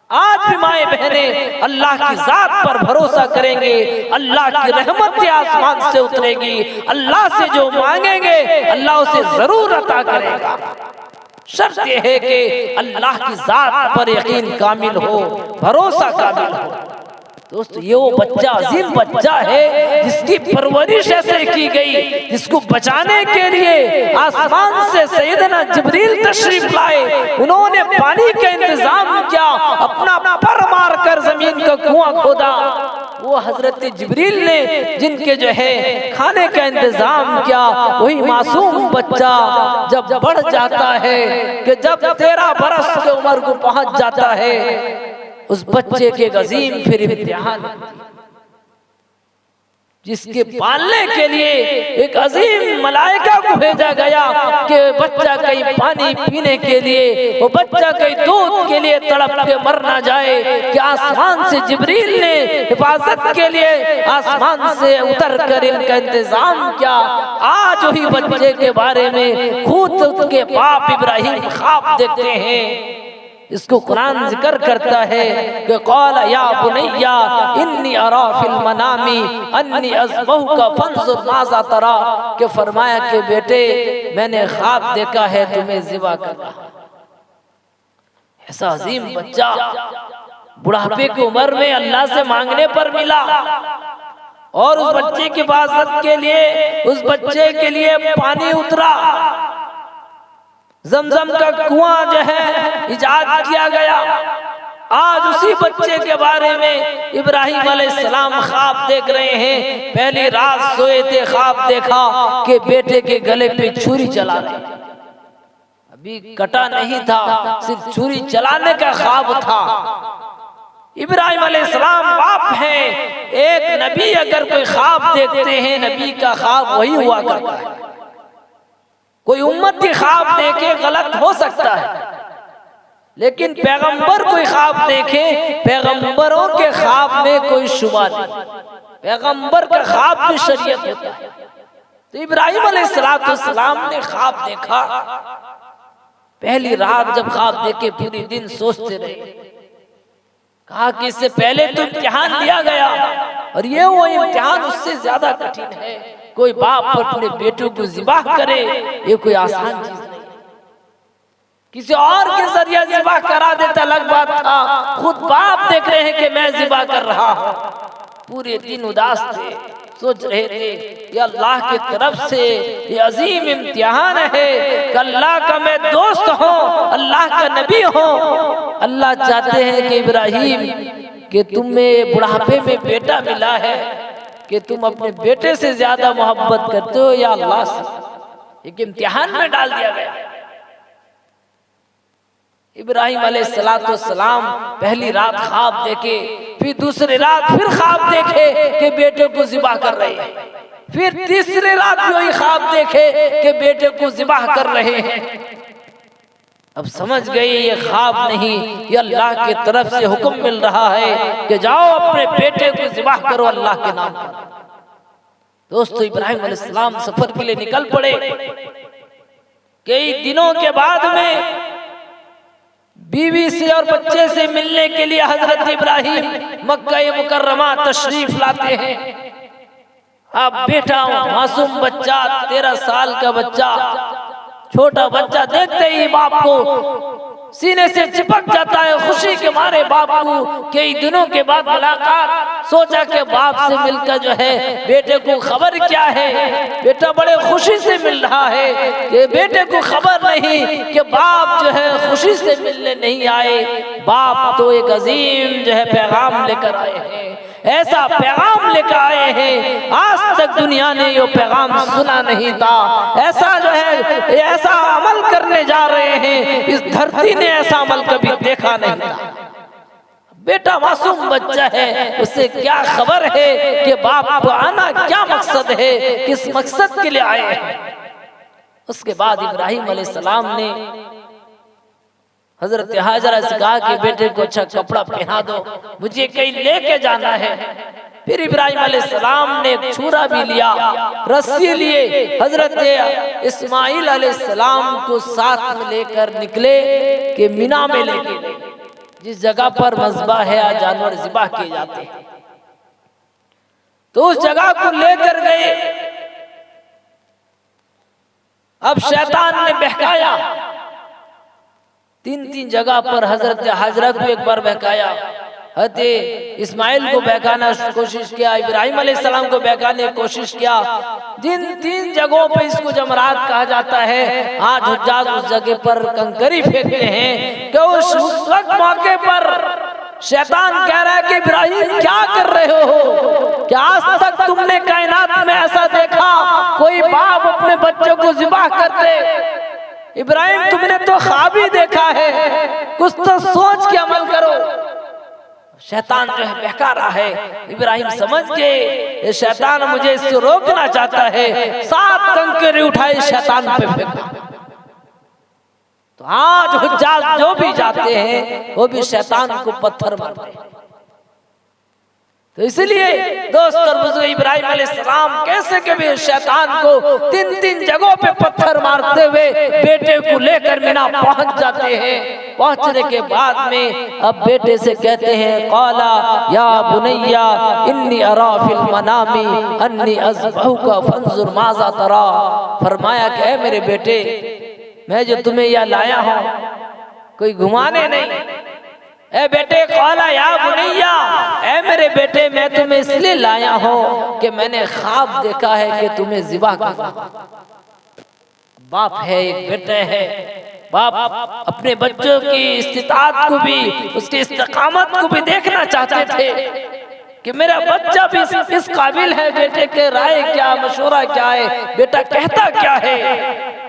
आज भी माए बहने अल्लाह की जात पर भरोसा करेंगे, अल्लाह की रहमत आसमान से उतरेगी। अल्लाह से जो मांगेंगे अल्लाह उसे जरूर अता करेगा। शर्त यह है कि अल्लाह की जात पर यकीन कामिल हो, भरोसा कामिल हो। दोस्तों ये वो बच्चा अजीम बच्चा है जिसकी परवरिश ऐसे की गई, जिसको बचाने के लिए आसमान से सैयदना जिब्रील तशरीफ लाए। उन्होंने पानी का इंतजाम किया, अपना पर मार कर जमीन का कुआं खोदा। वो हजरत जिब्रील ने जिनके जो है खाने का इंतजाम किया, वही मासूम बच्चा जब बढ़ जाता है कि जब 13 बरस की उम्र को पहुंच जाता है, उस बच्चे के अजीम फिर इम्तिहान, जिसके पालने के लिए एक अजीम मलाइका को भेजा गया कि बच्चा कहीं पानी पीने के लिए, वो बच्चा कहीं दूध के लिए तड़प के मर ना जाए, कि आसमान से जिब्रील ने हिफाजत के लिए आसमान से उतर कर इनका इंतजाम किया। आज वही बच्चे के बारे में खुद उसके बाप इब्राहिम ख्वाब देखते हैं। इसको कुरान जिक्र करता है कि क़ाल या बुनैया इन्नी अरा फिल मनामी अन्नी अज़बहुका फंज़ुर माज़ा तरा, कि फरमाया कि बेटे मैंने ख्वाब देखा है तुम्हें ज़िबा करना। ऐसा अजीम बच्चा बुढ़ापे की उम्र में अल्लाह से मांगने पर मिला, और उस बच्चे की हिफाजत के लिए, उस बच्चे के लिए पानी उतरा। जमजम का कुआं जो है इजाद किया गया। आज उसी बच्चे के बारे में इब्राहिम अलैहिस्सलाम ख्वाब देख रहे हैं। पहली रात सोए थे, ख्वाब देखा कि बेटे के गले पे छुरी चला रहे, अभी कटा नहीं था, सिर्फ छुरी चलाने का ख्वाब था। इब्राहिम अलैहिस्सलाम बाप हैं। एक नबी अगर कोई ख्वाब देखते हैं, नबी का ख्वाब वही हुआ करता है। कोई उम्मत की ख्वाब देखे गलत हो सकता है, लेकिन पैगंबर कोई ख्वाब देखे, पैगंबरों के ख्वाब में कोई शुबा नहीं, पैगंबर का ख्वाब भी शरीयत होता है। तो इब्राहिम अलैहिस्सलाम ने ख्वाब देखा। पहली रात जब ख्वाब देखे पूरी दिन सोचते रहे, कहा कि इससे पहले तो इम्तिहान लिया गया और ये वो इम्तिहान उससे ज्यादा कठिन है। कोई बाप अपने बेटों को ज़िबाह करे, ये कोई आसान चीज नहीं। किसी और के जरिए ज़िबाह करा देता अलग बात था, खुद बाप देख रहे हैं कि मैं ज़िबाह कर रहा हूँ। पूरे दिन उदास थे, सोच रहे थे ये अल्लाह की तरफ से ये अजीम इम्तिहान है कि अल्लाह का मैं दोस्त हूँ, अल्लाह का नबी हूँ। अल्लाह चाहते हैं कि इब्राहिम कि तुम्हें बुढ़ापे में बेटा मिला है कि तुम अपने बेटे से ज्यादा मोहब्बत करते हो या अल्लाह से। एक इम्तिहान में डाल दिया गया। इब्राहिम अलैहिस्सलाम पहली रात ख्वाब देखे, फिर दूसरी रात फिर ख्वाब देखे कि बेटे को ज़िबा कर रहे हैं, फिर तीसरी रात भी वही ख्वाब देखे कि बेटे को ज़िबा कर रहे हैं। अब समझ गए ये ख्वाब नहीं, ये अल्लाह की तरफ से हुक्म मिल रहा है कि जाओ अपने बेटे को ज़िबा करो अल्लाह के नाम पर। दोस्तों, इब्राहिम अलैहिस्सलाम सफर के लिए निकल पड़े। कई दिनों के बाद में बीवी से और बच्चे से मिलने के लिए हजरत इब्राहिम मक्का मुकर्रमा तशरीफ लाते हैं। अब बेटा मासूम बच्चा, 13 साल का बच्चा, छोटा बच्चा देखते ही बाप को सीने से चिपक जाता है खुशी के मारे। बाप को कई दिनों के बाद मुलाकात, सोचा कि बाप से मिलकर जो है बेटे को खबर क्या है। बेटा बड़े खुशी से मिल रहा है कि बेटे को खबर नहीं कि बाप जो है खुशी से मिलने नहीं आए। बाप तो एक अजीम जो है पैगाम लेकर आए हैं, ऐसा पैगाम लेकर आए हैं आज तक दुनिया ने ये पैगाम सुना नहीं था। ऐसा जो है ऐसा अमल करने जा रहे हैं, इस धरती ने ऐसा अमल कभी देखा नहीं था। बेटा मासूम बच्चा है, उससे क्या खबर है कि बाप को आना क्या मकसद है, किस मकसद के लिए आए हैं। उसके बाद इब्राहिम अलैहिस्सलाम ने हजरत हाजरा से कहा कि बेटे को अच्छा कपड़ा पहना दो, मुझे कहीं लेके जाना है। फिर इब्राहिम अलैहिस्सलाम ने एक छुरा भी लिया, रस्सी लिए, हजरत इस्माइल अलैहिस्सलाम को साथ में लेकर निकले कि मिना में लेके गए, जिस जगह पर मज़बा है आज जानवर ज़िबा किए जाते हैं। तो उस जगह को लेकर गए। अब शैतान ने बहकाया, 3 जगह पर हजरत हाजरा को एक बार बहकाया, हजरत इस्माइल को बहकाना कोशिश किया, इब्राहिम अलैहिस्सलाम को बहकाने की कोशिश किया। जिन 3 जगहों पे इसको जमरात कहा जाता है, आज हुज्जाज उस जगह पर कंकरी फेंकते हैं कि उस वक्त मौके पर शैतान कह रहा है कि इब्राहिम क्या कर रहे हो, क्या आज तक तुमने कायनात में ऐसा देखा कोई बाप अपने बच्चों को ज़िबा करते? इब्राहिम तुमने तो ख्वाब ही देखा है, कुछ तो सोच के अमल करो। शैतान जो है बहका रहा है। इब्राहिम समझ गए शैतान मुझे इससे रोकना चाहता है, 7 कंकरी उठाए शैतान पे फेंका। तो आज हुज्जाज जो भी जाते हैं वो भी शैतान को पत्थर मारते हैं। तो इसलिए दोस्त और बुजुर्ग, इब्राहिम अलैहिस्सलाम कैसे कभी शैतान को 3 जगहों पे पत्थर मारते हुए बेटे को लेकर मिना पहुंच जाते हैं। पहुंचने के बाद में अब बेटे से कहते हैं, क़ाला या बुनैया इन्नी अरा फिल मनामी अन्नी अज़बहुका फंजुर माज़ा तरा। फरमाया कि ऐ मेरे बेटे, मैं जो तुम्हें यह लाया हूँ कोई घुमाने नहीं। ए बेटे, क़ाला या बुनैया, ए मेरे बेटे, मैं तुम्हें इसलिए लाया हूँ कि मैंने ख्वाब देखा है कि तुम्हें ज़िबा करना। बाप है, एक बेटा है, बाप अपने बच्चों की इस्तिताअत को भी, उसकी इस्तिकामत को भी देखना चाहते थे कि मेरा बच्चा भी इस काबिल है, बेटे के राय क्या, मशवरा क्या है, बेटा कहता क्या है।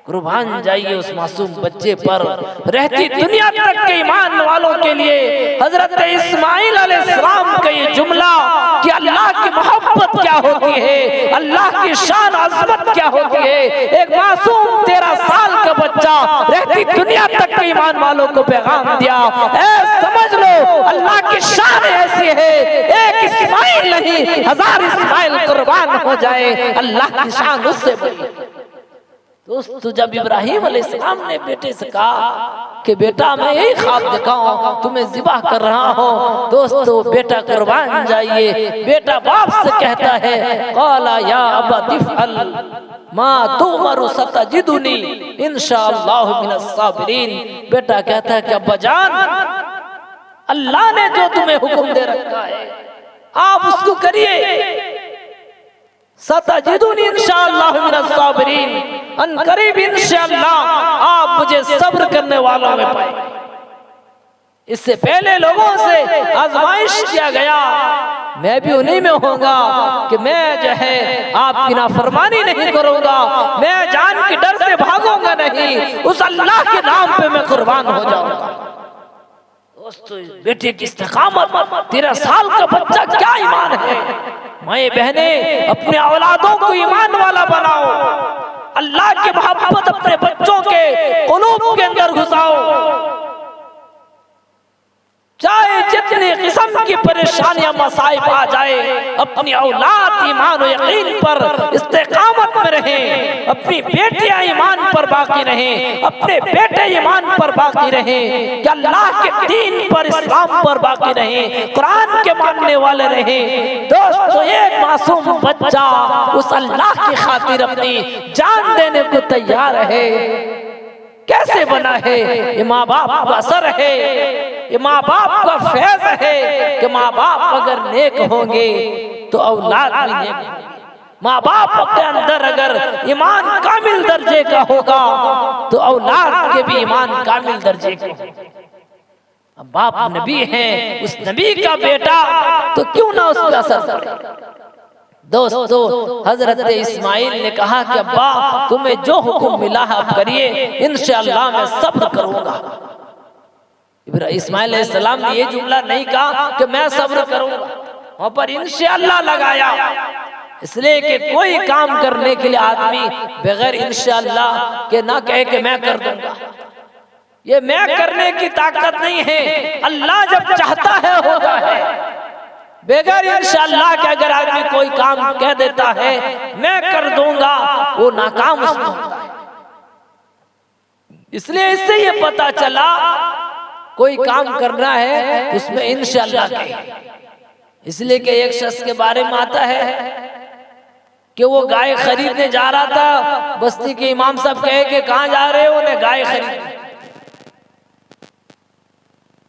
कुर्बान जाइए उस मासूम बच्चे पर। रहती दुनिया तक के ईमान वालों के लिए हजरत इस्माइल अलैहिस्सलाम का ये जुमला कि अल्लाह की मोहब्बत क्या होती है, अल्लाह की शान अज़मत क्या होती है, एक मासूम 13 साल का बच्चा रहती दुनिया तक के ईमान वालों को पैगाम दिया। समझ लो अल्लाह की शान ऐसी है, एक इस्माइल नहीं 1000 इस्माइल कुर्बान हो जाए, अल्लाह की शान उससे बड़ी। दोस्तों, जब इब्राहिम अलैहिस्सलाम ने बेटे से कहा कि बेटा मैं यही ख्वाब देखा हूँ, तुम्हें ज़िबा कर रहा हूँ, दोस्तों बेटा कुर्बान जाइए। बेटा बाप से कहता है, क़ाला या अबा तिफ़अल मा तुमरु सतजिदुनी इंशाअल्लाहु मिनस साबिरीन। बेटा कहता है कि अब्बा जान, अल्लाह ने जो तुम्हें हुक्म दे रखा है आप उसको करिए। सतजिदुनी इंशाअल्लाहु मिनस साबिरीन, अन करीब इंशाअल्लाह आप मुझे सब्र करने वालों में पाएंगे। इससे पहले लोगों से आजमाइश किया गया, मैं भी उन्हीं में होऊंगा कि मैं जो है आपकी नाफरमानी नहीं करूंगा, मैं जान के डर से भागूंगा नहीं, उस अल्लाह के नाम पे मैं कुर्बान हो जाऊंगा। दोस्तों, बेटे की इस्तिकामत, 13 साल का बच्चा क्या ईमान है। माए बहने, अपने औलादों को ईमान वाला बनाओ, अल्लाह की मोहब्बत अपने बच्चों के कुलूब के अंदर घुसाओ। चाहे जितनी किस्म की परेशानियां मसाइब आ जाए, अपनी औलाद ईमान और यकीन पर इस्तिकामत में रहें, अपनी बेटियां ईमान पर बाकी रहें, अपने बेटे ईमान पर बाकी रहें, कि अल्लाह के दीन पर, इस्लाम पर बाकी रहें, कुरान के मानने वाले रहें। दोस्तों, एक मासूम बच्चा उस अल्लाह की खातिर अपनी जान देने को तैयार है। कैसे बना है? ये माँ बाप का असर है, ये माँ बाप का फैज है कि माँ बाप अगर नेक होंगे तो औलाद भी नेक होंगे। माँ बाप के अंदर अगर ईमान कामिल दर्जे का होगा तो औलाद के भी ईमान कामिल दर्जे के होंगे। अब बाप नबी है, उस नबी का बेटा, तो क्यों ना उस पर असर पड़े। दोस्तों, हजरत इस्माइल ने कहा कि अब्बा, तुम्हें जो हुक्म मिला है आप करिए, इंशाअल्लाह मैं सब्र करूंगा। इस्माइल अलैहिस्सलाम ने ये जुमला नहीं कहा कि मैं सब्र करूंगा, वहां पर इंशाअल्लाह लगाया, इसलिए कि कोई काम करने के लिए आदमी बगैर इंशाअल्लाह के ना कहे कि मैं कर दूंगा। ये मैं करने की ताकत नहीं है, अल्लाह जब चाहता है होता है। बेगर इंशाअल्लाह के अगर आदमी कोई काम कह देता है मैं कर दूंगा, वो नाकाम उसमें होता है। इसलिए इससे ये पता चला कोई काम करना है उसमें इंशाअल्लाह कहे। इसलिए कि एक शख्स के बारे में आता है कि वो गाय खरीदने जा रहा था, बस्ती के इमाम साहब कहे कि कहाँ जा रहे हो? ने गाय खरीदने।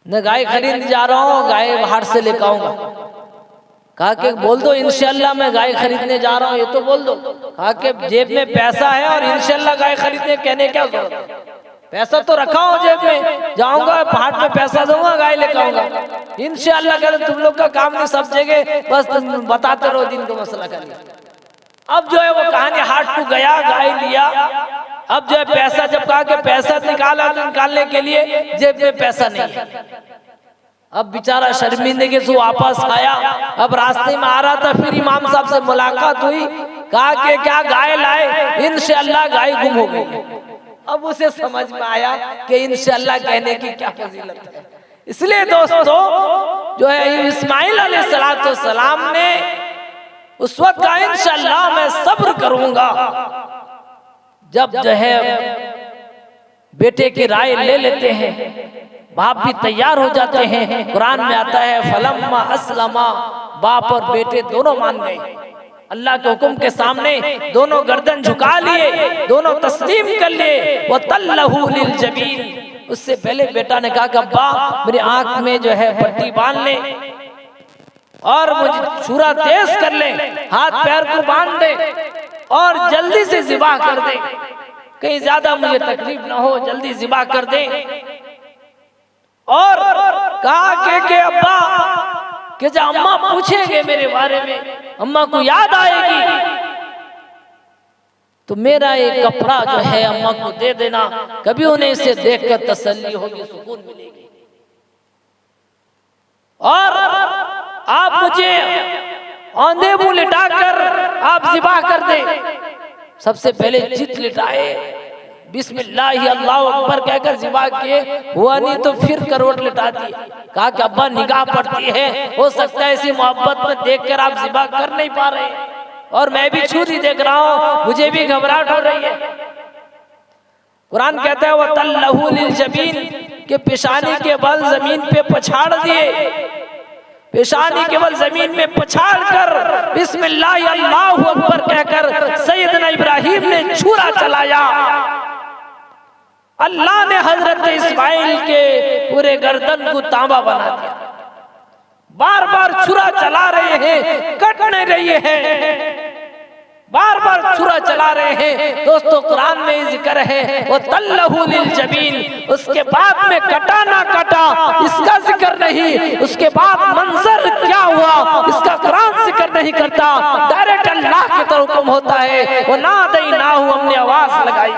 न गाय खरीदने जा रहा हूँ, गाय बाहर से लेकर आऊंगा। कहा कि बोल दो इंशाअल्लाह मैं गाय खरीदने जा रहा हूँ, ये तो बोल दो। कहा कि जेब में पैसा है और इंशाअल्लाह गाय खरीदने कहने क्या जरूरत है? पैसा तो रखा हो जेब में, जाऊंगा हाट में पैसा दूंगा, गाय लेकर आऊंगा। इंशाअल्लाह कहते तुम लोग का काम नहीं, सब जगह बस तुम बताते रहो दिन को मसला कर लिया। अब जो है वो कहानी हाट को गया, गाय लिया। अब जो है पैसा, जब कहा कि पैसा निकाला तो निकालने के लिए जेब में पैसा नहीं है। अब बेचारा शर्मिंदगी से वापस आया। अब रास्ते में आ रहा था, फिर इमाम साहब से मुलाकात हुई। कहा कि क्या गाय लाए? इंशाअल्लाह गाय गुम हो गई। अब उसे समझ में आया कि इंशाअल्लाह कहने की क्या फजीलत है। इसलिए दोस्तों, जो है इस्माइल अलैहिस्सलाम ने उस वक्त कहा इंशाअल्लाह मैं सब्र करूंगा। जब जो है बेटे की राय ले लेते हैं, बाप भी तैयार हो जाते हैं। कुरान में आता है फलम्मा अस्लमा, बाप और बेटे दोनों मान गए। अल्लाह के हुक्म के सामने दोनों गर्दन झुका लिए, दोनों तस्लीम कर लिए। वो तल्लहू लिल जबीन, उससे पहले बेटा ने कहा कि अब्बा मेरी आंख में जो है पट्टी बांध ले और मुझे छुरा तेज कर ले, हाथ पैर को बांध दे और जल्दी से ज़िबा कर दे, कहीं ज्यादा मुझे तकलीफ ना हो, जल्दी ज़िबा कर दे। और कहा कि अब्बा कि जब अम्मा पूछेंगे मेरे बारे में, अम्मा को याद आएगी तो मेरा एक कपड़ा जो है अम्मा को दे देना, कभी उन्हें इसे देखकर तसल्ली होगी, सुकून मिलेगी। और आप मुझे औंधे मुंह लिटाकर आप ज़िबा कर दे। सबसे पहले चित लिटाए, बिस्मिल्लाह अल्लाह अकबर कहकर ज़िबा किए, हुआ नहीं तो फिर करवट लिटा दी। कहा कि अब्बा निगाह पड़ती है, हो सकता है इसी मोहब्बत में देखकर आप ज़िबा कर नहीं पा रहे, और मैं भी छुरी देख रहा हूँ, मुझे भी घबराहट हो रही है। कुरान कहता है वो तल्लहू लिल जबीन, के पेशानी के बल जमीन पे पछाड़ दिए, पेशानी केवल जमीन में पछाड़ कर बिस्मिल्लाह अल्लाहु अकबर कहकर सैयदना इब्राहिम ने छुरा चलाया। अल्लाह ने हजरत इस्माइल के पूरे गर्दन को तांबा बना दिया। बार बार छुरा चला रहे हैं, कट नहीं रही है। बार बार सूरह चला रहे हैं दोस्तों। कुरान में जिक्र है वो तल्लहु लिल जबीन, उसके बाद में कटा ना कटा इसका जिक्र नहीं, उसके बाद मंजर क्या हुआ इसका कुरान जिक्र नहीं करता। डायरेक्ट अल्लाह की तरफ हुक्म होता है वो नादैनाहु, हमने आवाज लगाई।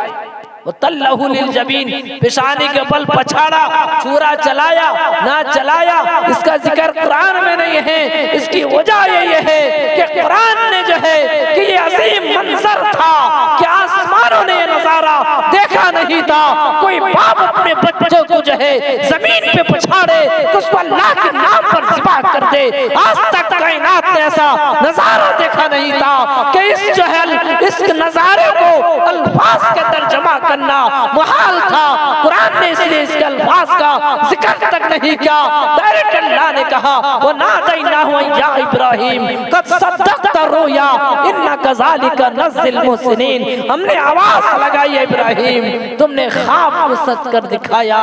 वो तल्लहु लिल जबीन, पेशानी के बल पछाड़ा, सूरह चलाया ना चलाया इसका जिक्र कुरान में नहीं है। इसकी वजह यही है कि कुरान ने जो है कि ये अजीम मंजर था कि आसमानों ने ये नजारा देखा नहीं था। कोई बाप अपने बच्चों को जो है जमीन पे पछाड़े तो उसको अल्लाह के नाम पर ज़िबा कर दे। आज तक कायनात ने ऐसा नजारा देखा नहीं था कि इस जो है इस नजारे को अल्फाज के अंदर जमा करना मुहाल था। कुरान ने इसलिए इसके अल्फाज का जिक्र तक नहीं किया। डायरेक्ट अल्लाह ने कहा वो नादैनाहु या इब्राहिम कद सद्दक़ता रुया इन्ना कज़ालिका नज़्ज़िल मुहसिनीन, हमने आवाज लगाई है इब्राहिम तुमने ख्वाब को सच कर दिखाया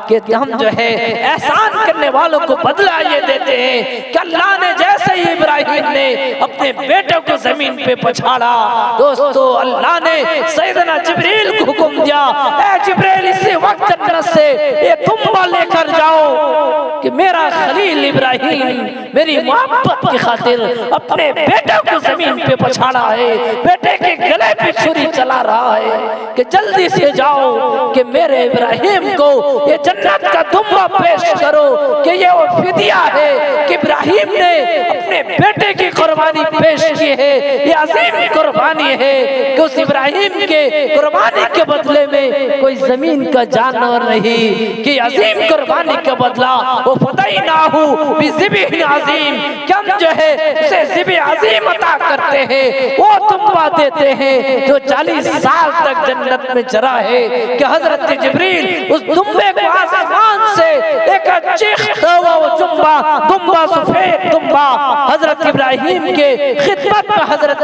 कि हम जो है एहसान करने वालों को बदला ये देते हैं कि अल्लाह ने जैसे ही इब्राहिम ने अपने बेटे को जमीन पे पछाड़ा दोस्तों, अल्लाह ने सैयदना जिब्रील को हुक्म दिया ए जिब्रील इसी वक्त जन्नत से ये तुम्बा लेकर जाओ कि मेरा खलील इब्राहिम मेरी मोहब्बत की खातिर अपने बेटे को जमीन पे पछाड़ा है, बेटे के गले पे छुरी चला रहा है कि जल्दी से जाओ कि मेरे इब्राहिम को ये जन्नत का तुम्बा पेश करो कि ये वो फिदिया है कि इब्राहिम ने अपने बेटे की कुर्बानी पेश की है। ये अजीम कुर्बानी है कि उस इब्राहिम के कुर्बानी के बदले में कोई जमीन का जानवर नहीं, कि अजीम कुर्बानी का बदला वो फदैनाहु बिज़िबिहिन अजीम, कि हम जो है उसे ज़िब अजीम अता करते हैं, वो तुम्बा देते हैं जो 40 साल तक जन्नत में चरा है। कि हजरत जिब्रील उस दुम्बे को आसमान से एक चीखता हुआ वो दुम्बा सफेद दुम्बा हजरत इब्राहिम के खिदमत में हजरत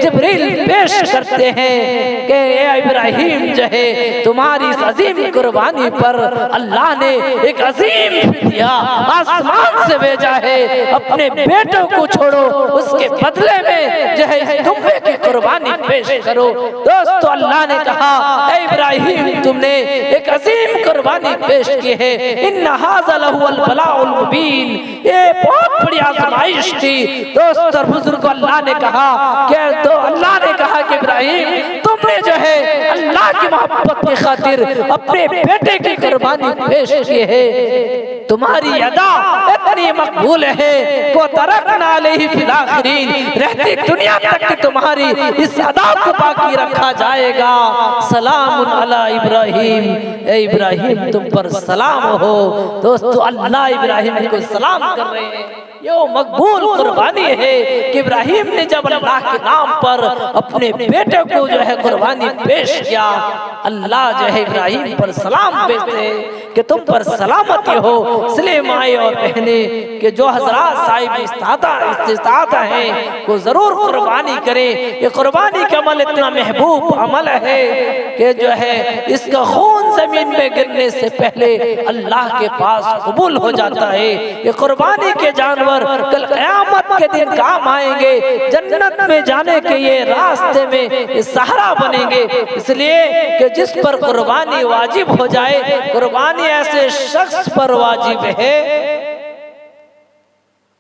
जिब्रील पेश करते हैं कि ए इब्राहिम जो है तुम्हारी इस अजीम कुर्बानी पर अल्लाह ने एक अजीम फिदिया आसमान से भेजा है, अपने बेटों को छोड़ो उसके बदले में जो है इस दुम्बे की कुर्बानी पेश करो। दोस्तों अल्लाह ने कहा ए इब्राहिम तुमने एक अजीम कुर्बानी पेश की है, इन्ना हाज़ा लहुल बलाउल मुबीन, ये बहुत बड़ी आज़माइश थी। दोस्तों बुजुर्ग अल्लाह ने कहा कि तो अल्लाह ने कहा कि इब्राहिम तुमने जो है अल्लाह की मोहब्बत की खातिर अपने बेटे की कुर्बानी पेश की है, तुम्हारी अदा इतनी मकबूल है को तरकना अलैहि फिल आखिरीन, रहती दुनिया तक की तुम्हारी इस अदा को बाकी रखा जाएगा। सलामुन अला इब्राहिम, ए इब्राहिम तुम पर सलाम हो। दोस्तों अल्लाह इब्राहिम को सलाम कर रहे हैं, ये वो मकबूल कुर्बानी है कि इब्राहिम ने जब अल्लाह के नाम पर अपने बेटे को जो है कुर्बानी पेश किया, अल्लाह जो है इब्राहिम पर सलाम भेजते हैं कि तुम पर सलामती हो। इसलिए माए और बहने कि जो हजरात साहिब इस्तिताअत हैं वो जरूर कुर्बानी करें। ये कुर्बानी का अमल इतना महबूब अमल है कि जो है इसका खून जमीन में गिरने से पहले अल्लाह के पास कबूल हो जाता है। ये कुर्बानी के जानवर कल क़यामत के दिन काम आएंगे, जन्नत में जाने के ये रास्ते में सहारा बनेंगे। इसलिए कि जिस पर कुर्बानी वाजिब हो जाए, कुर्बानी ऐसे शख्स पर वाजिब है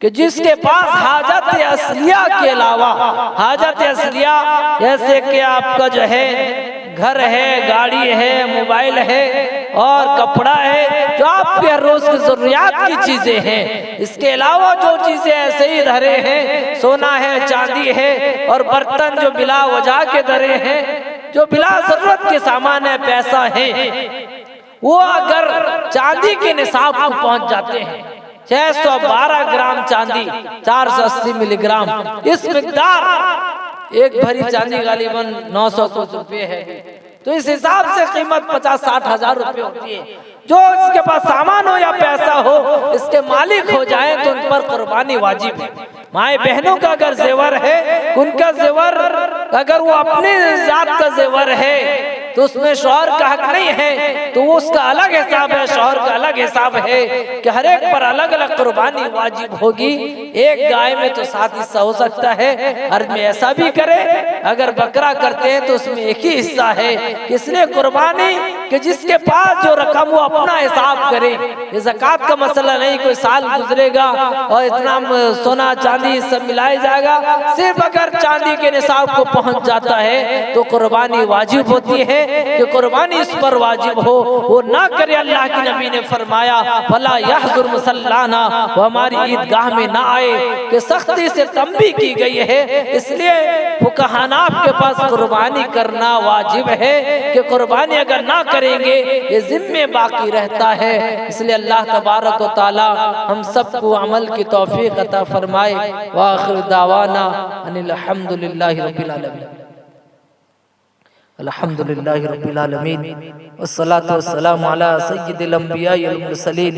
कि जिसके पास हाजत असलिया के अलावा, हाजत असलिया जैसे कि आपका जो है घर है, गाड़ी है, मोबाइल है और कपड़ा है, जो आपके हर रोज की जरूरियात की चीजें हैं। इसके अलावा जो चीजें ऐसे ही धरे हैं, सोना है, चांदी है और बर्तन जो बिला वजह के धरे हैं, जो बिला जरूरत के सामान है, पैसा है, वो अगर चांदी के निसाब को पहुंच जाते हैं 612 ग्राम चांदी 480 मिलीग्राम, इस मिकदार एक भरी चांदी गालिबन 900 कुछ रुपये है, तो इस हिसाब से कीमत 50-60 हजार रुपये होती है। जो इसके पास सामान हो या पैसा हो, इसके मालिक हो जाए तो उन पर कुर्बानी वाजिब है। माए बहनों का अगर जेवर है, उनका जेवर अगर वो अपनी जात का जेवर है तो उसमें शौहर का हक नहीं है, तो वो उसका अलग हिसाब है, शौहर का अलग हिसाब है कि हर एक पर अलग अलग कुर्बानी वाजिब होगी। एक गाय में तो 7 हिस्सा हो सकता है, हर में ऐसा भी करे, अगर बकरा करते हैं तो उसमें एक ही हिस्सा है। इसलिए कुर्बानी कि जिसके पास जो रकम वो अपना हिसाब करे, ये ज़कात का मसला नहीं, कोई साल गुजरेगा और इतना सोना चांदी सब मिलाया जाएगा, सिर्फ अगर चांदी के निसाब को पहुंच जाता है तो कुर्बानी वाजिब होती है कि कुर्बानी इस पर वाजिब हो, वो ना करे। अल्लाह के नबी ने फरमाया फला यहजुर मुसल्लाना, वो हमारी ईदगाह में ना आए, कि सख्ती से तंबी की गई है। इसलिए फुकहानाफ के पास कुर्बानी करना वाजिब है कि कुर्बानी अगर ना करेंगे ये जिम्मे बाकी रहता है। इसलिए अल्लाह तबारक व तआला हम सबको अमल की तौफीक अता फरमाए। व आखिर दावाना अनिल हम्दुलिल्लाहि रब्बिल आलमीन। अल्हम्दुलिल्लाहि रब्बिल आलमीन वस्सलातु वस्सलामु अला सय्यिदिल अंबिया'i वल मुरसलीन।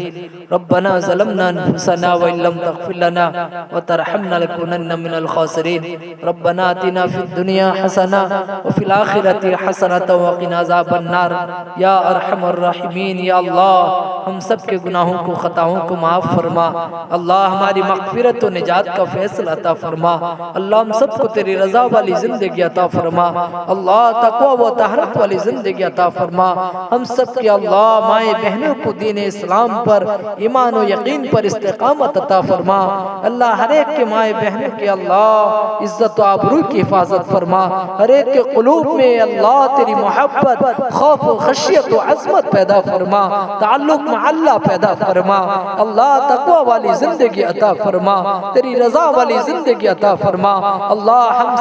रब्बना ज़लमना अनफुसना व इन लम तग़फिर लना व तरहमना लनकुनन्ना मिनल खासिरीन। रब्बना आतिना फिद दुनिया हसना व फिल आखिरति हसनतन व क़िना अज़ाबन नार। या अरहमर राहिमीन, या अल्लाह हम सब के गुनाहों को खताओं को माफ़ फरमा। अल्लाह हमारी मग़फ़िरत व निजात का फैसला अता फरमा। अल्लाह हम सबको तेरी रज़ा वाली ज़िंदगी अता फरमा। अल्लाह तक़वा व तहरत वाली ज़िंदगी अता फरमा। हम सब के अल्लाह माए बहनों को दीन इस्लाम पर, ईमान व यकीन पर इस्तिक़ामत अता फरमा। अल्लाह हर एक के माए बहनों के अल्लाह इज्जत व आबरू की हिफाजत फरमा। हर एक के क़ुलूब में अल्लाह तेरी मोहब्बत, खौफ व खशियत व अज़मत पैदा फरमा, ताल्लुक़ में अल्लाह पैदा फरमा। अल्लाह तक़वा वाली ज़िंदगी अता फरमा, तेरी रज़ा वाली ज़िंदगी अता फरमा। अल्लाह हम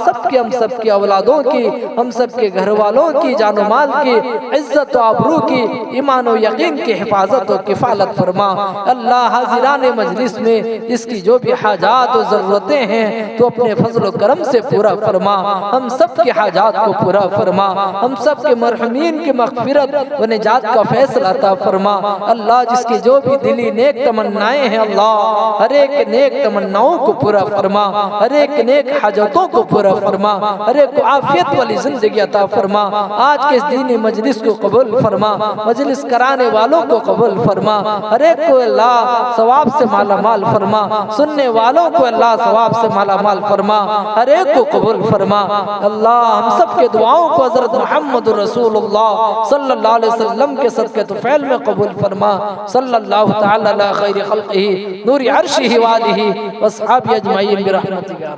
सब के औलादों की, हम सब के घर वालों की, जानो माल की, इज्जत व आबरू की, ईमान व यकीन की हिफाजत व किफालत फरमा। अल्लाह हाजिराने मजलिस में जिसकी जो भी हाजात व ज़रूरतें हैं तो अपने फजल व करम से पूरा फरमा। हम सब के हाजात को पूरा फरमा। हम सब के मरहूमीन की मग़फ़िरत व निजात का फैसला अता फरमा। अल्लाह जिसकी जो भी दिली नेक तमन्नाएं हैं अल्लाह हर एक नेक तमन्नाओं को पूरा फरमा, हर एक नेक हाजतों को पूरा फरमा, हर एक को आफियत वाली ज़िंदगी अता फरमा। आज के इस दीनी मजलिस को कबूल फरमा, मजलिस कराने वालों को कबूल फरमा। हर एक को अल्लाह सवाब से माला माल फरमा, सुनने वालों को अल्लाह सवाब से माला माल फरमा। हर एक को कबूल फरमा। अल्लाह हम सब के दुआओं को हज़रत मुहम्मद रसूलुल्लाह सल्लल्लाहु अलैहि वसल्लम के सदक़े तुफ़ैल में कबूल फरमा। सल्लल्लाहु तआला अला खैरि खल्क़िही नूरि अर्शिही व आलिही व अस्हाबिही अजमईन बिरहमतिका।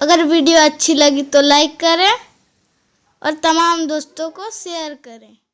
अगर वीडियो अच्छी लगी तो लाइक करें और तमाम दोस्तों को शेयर करें।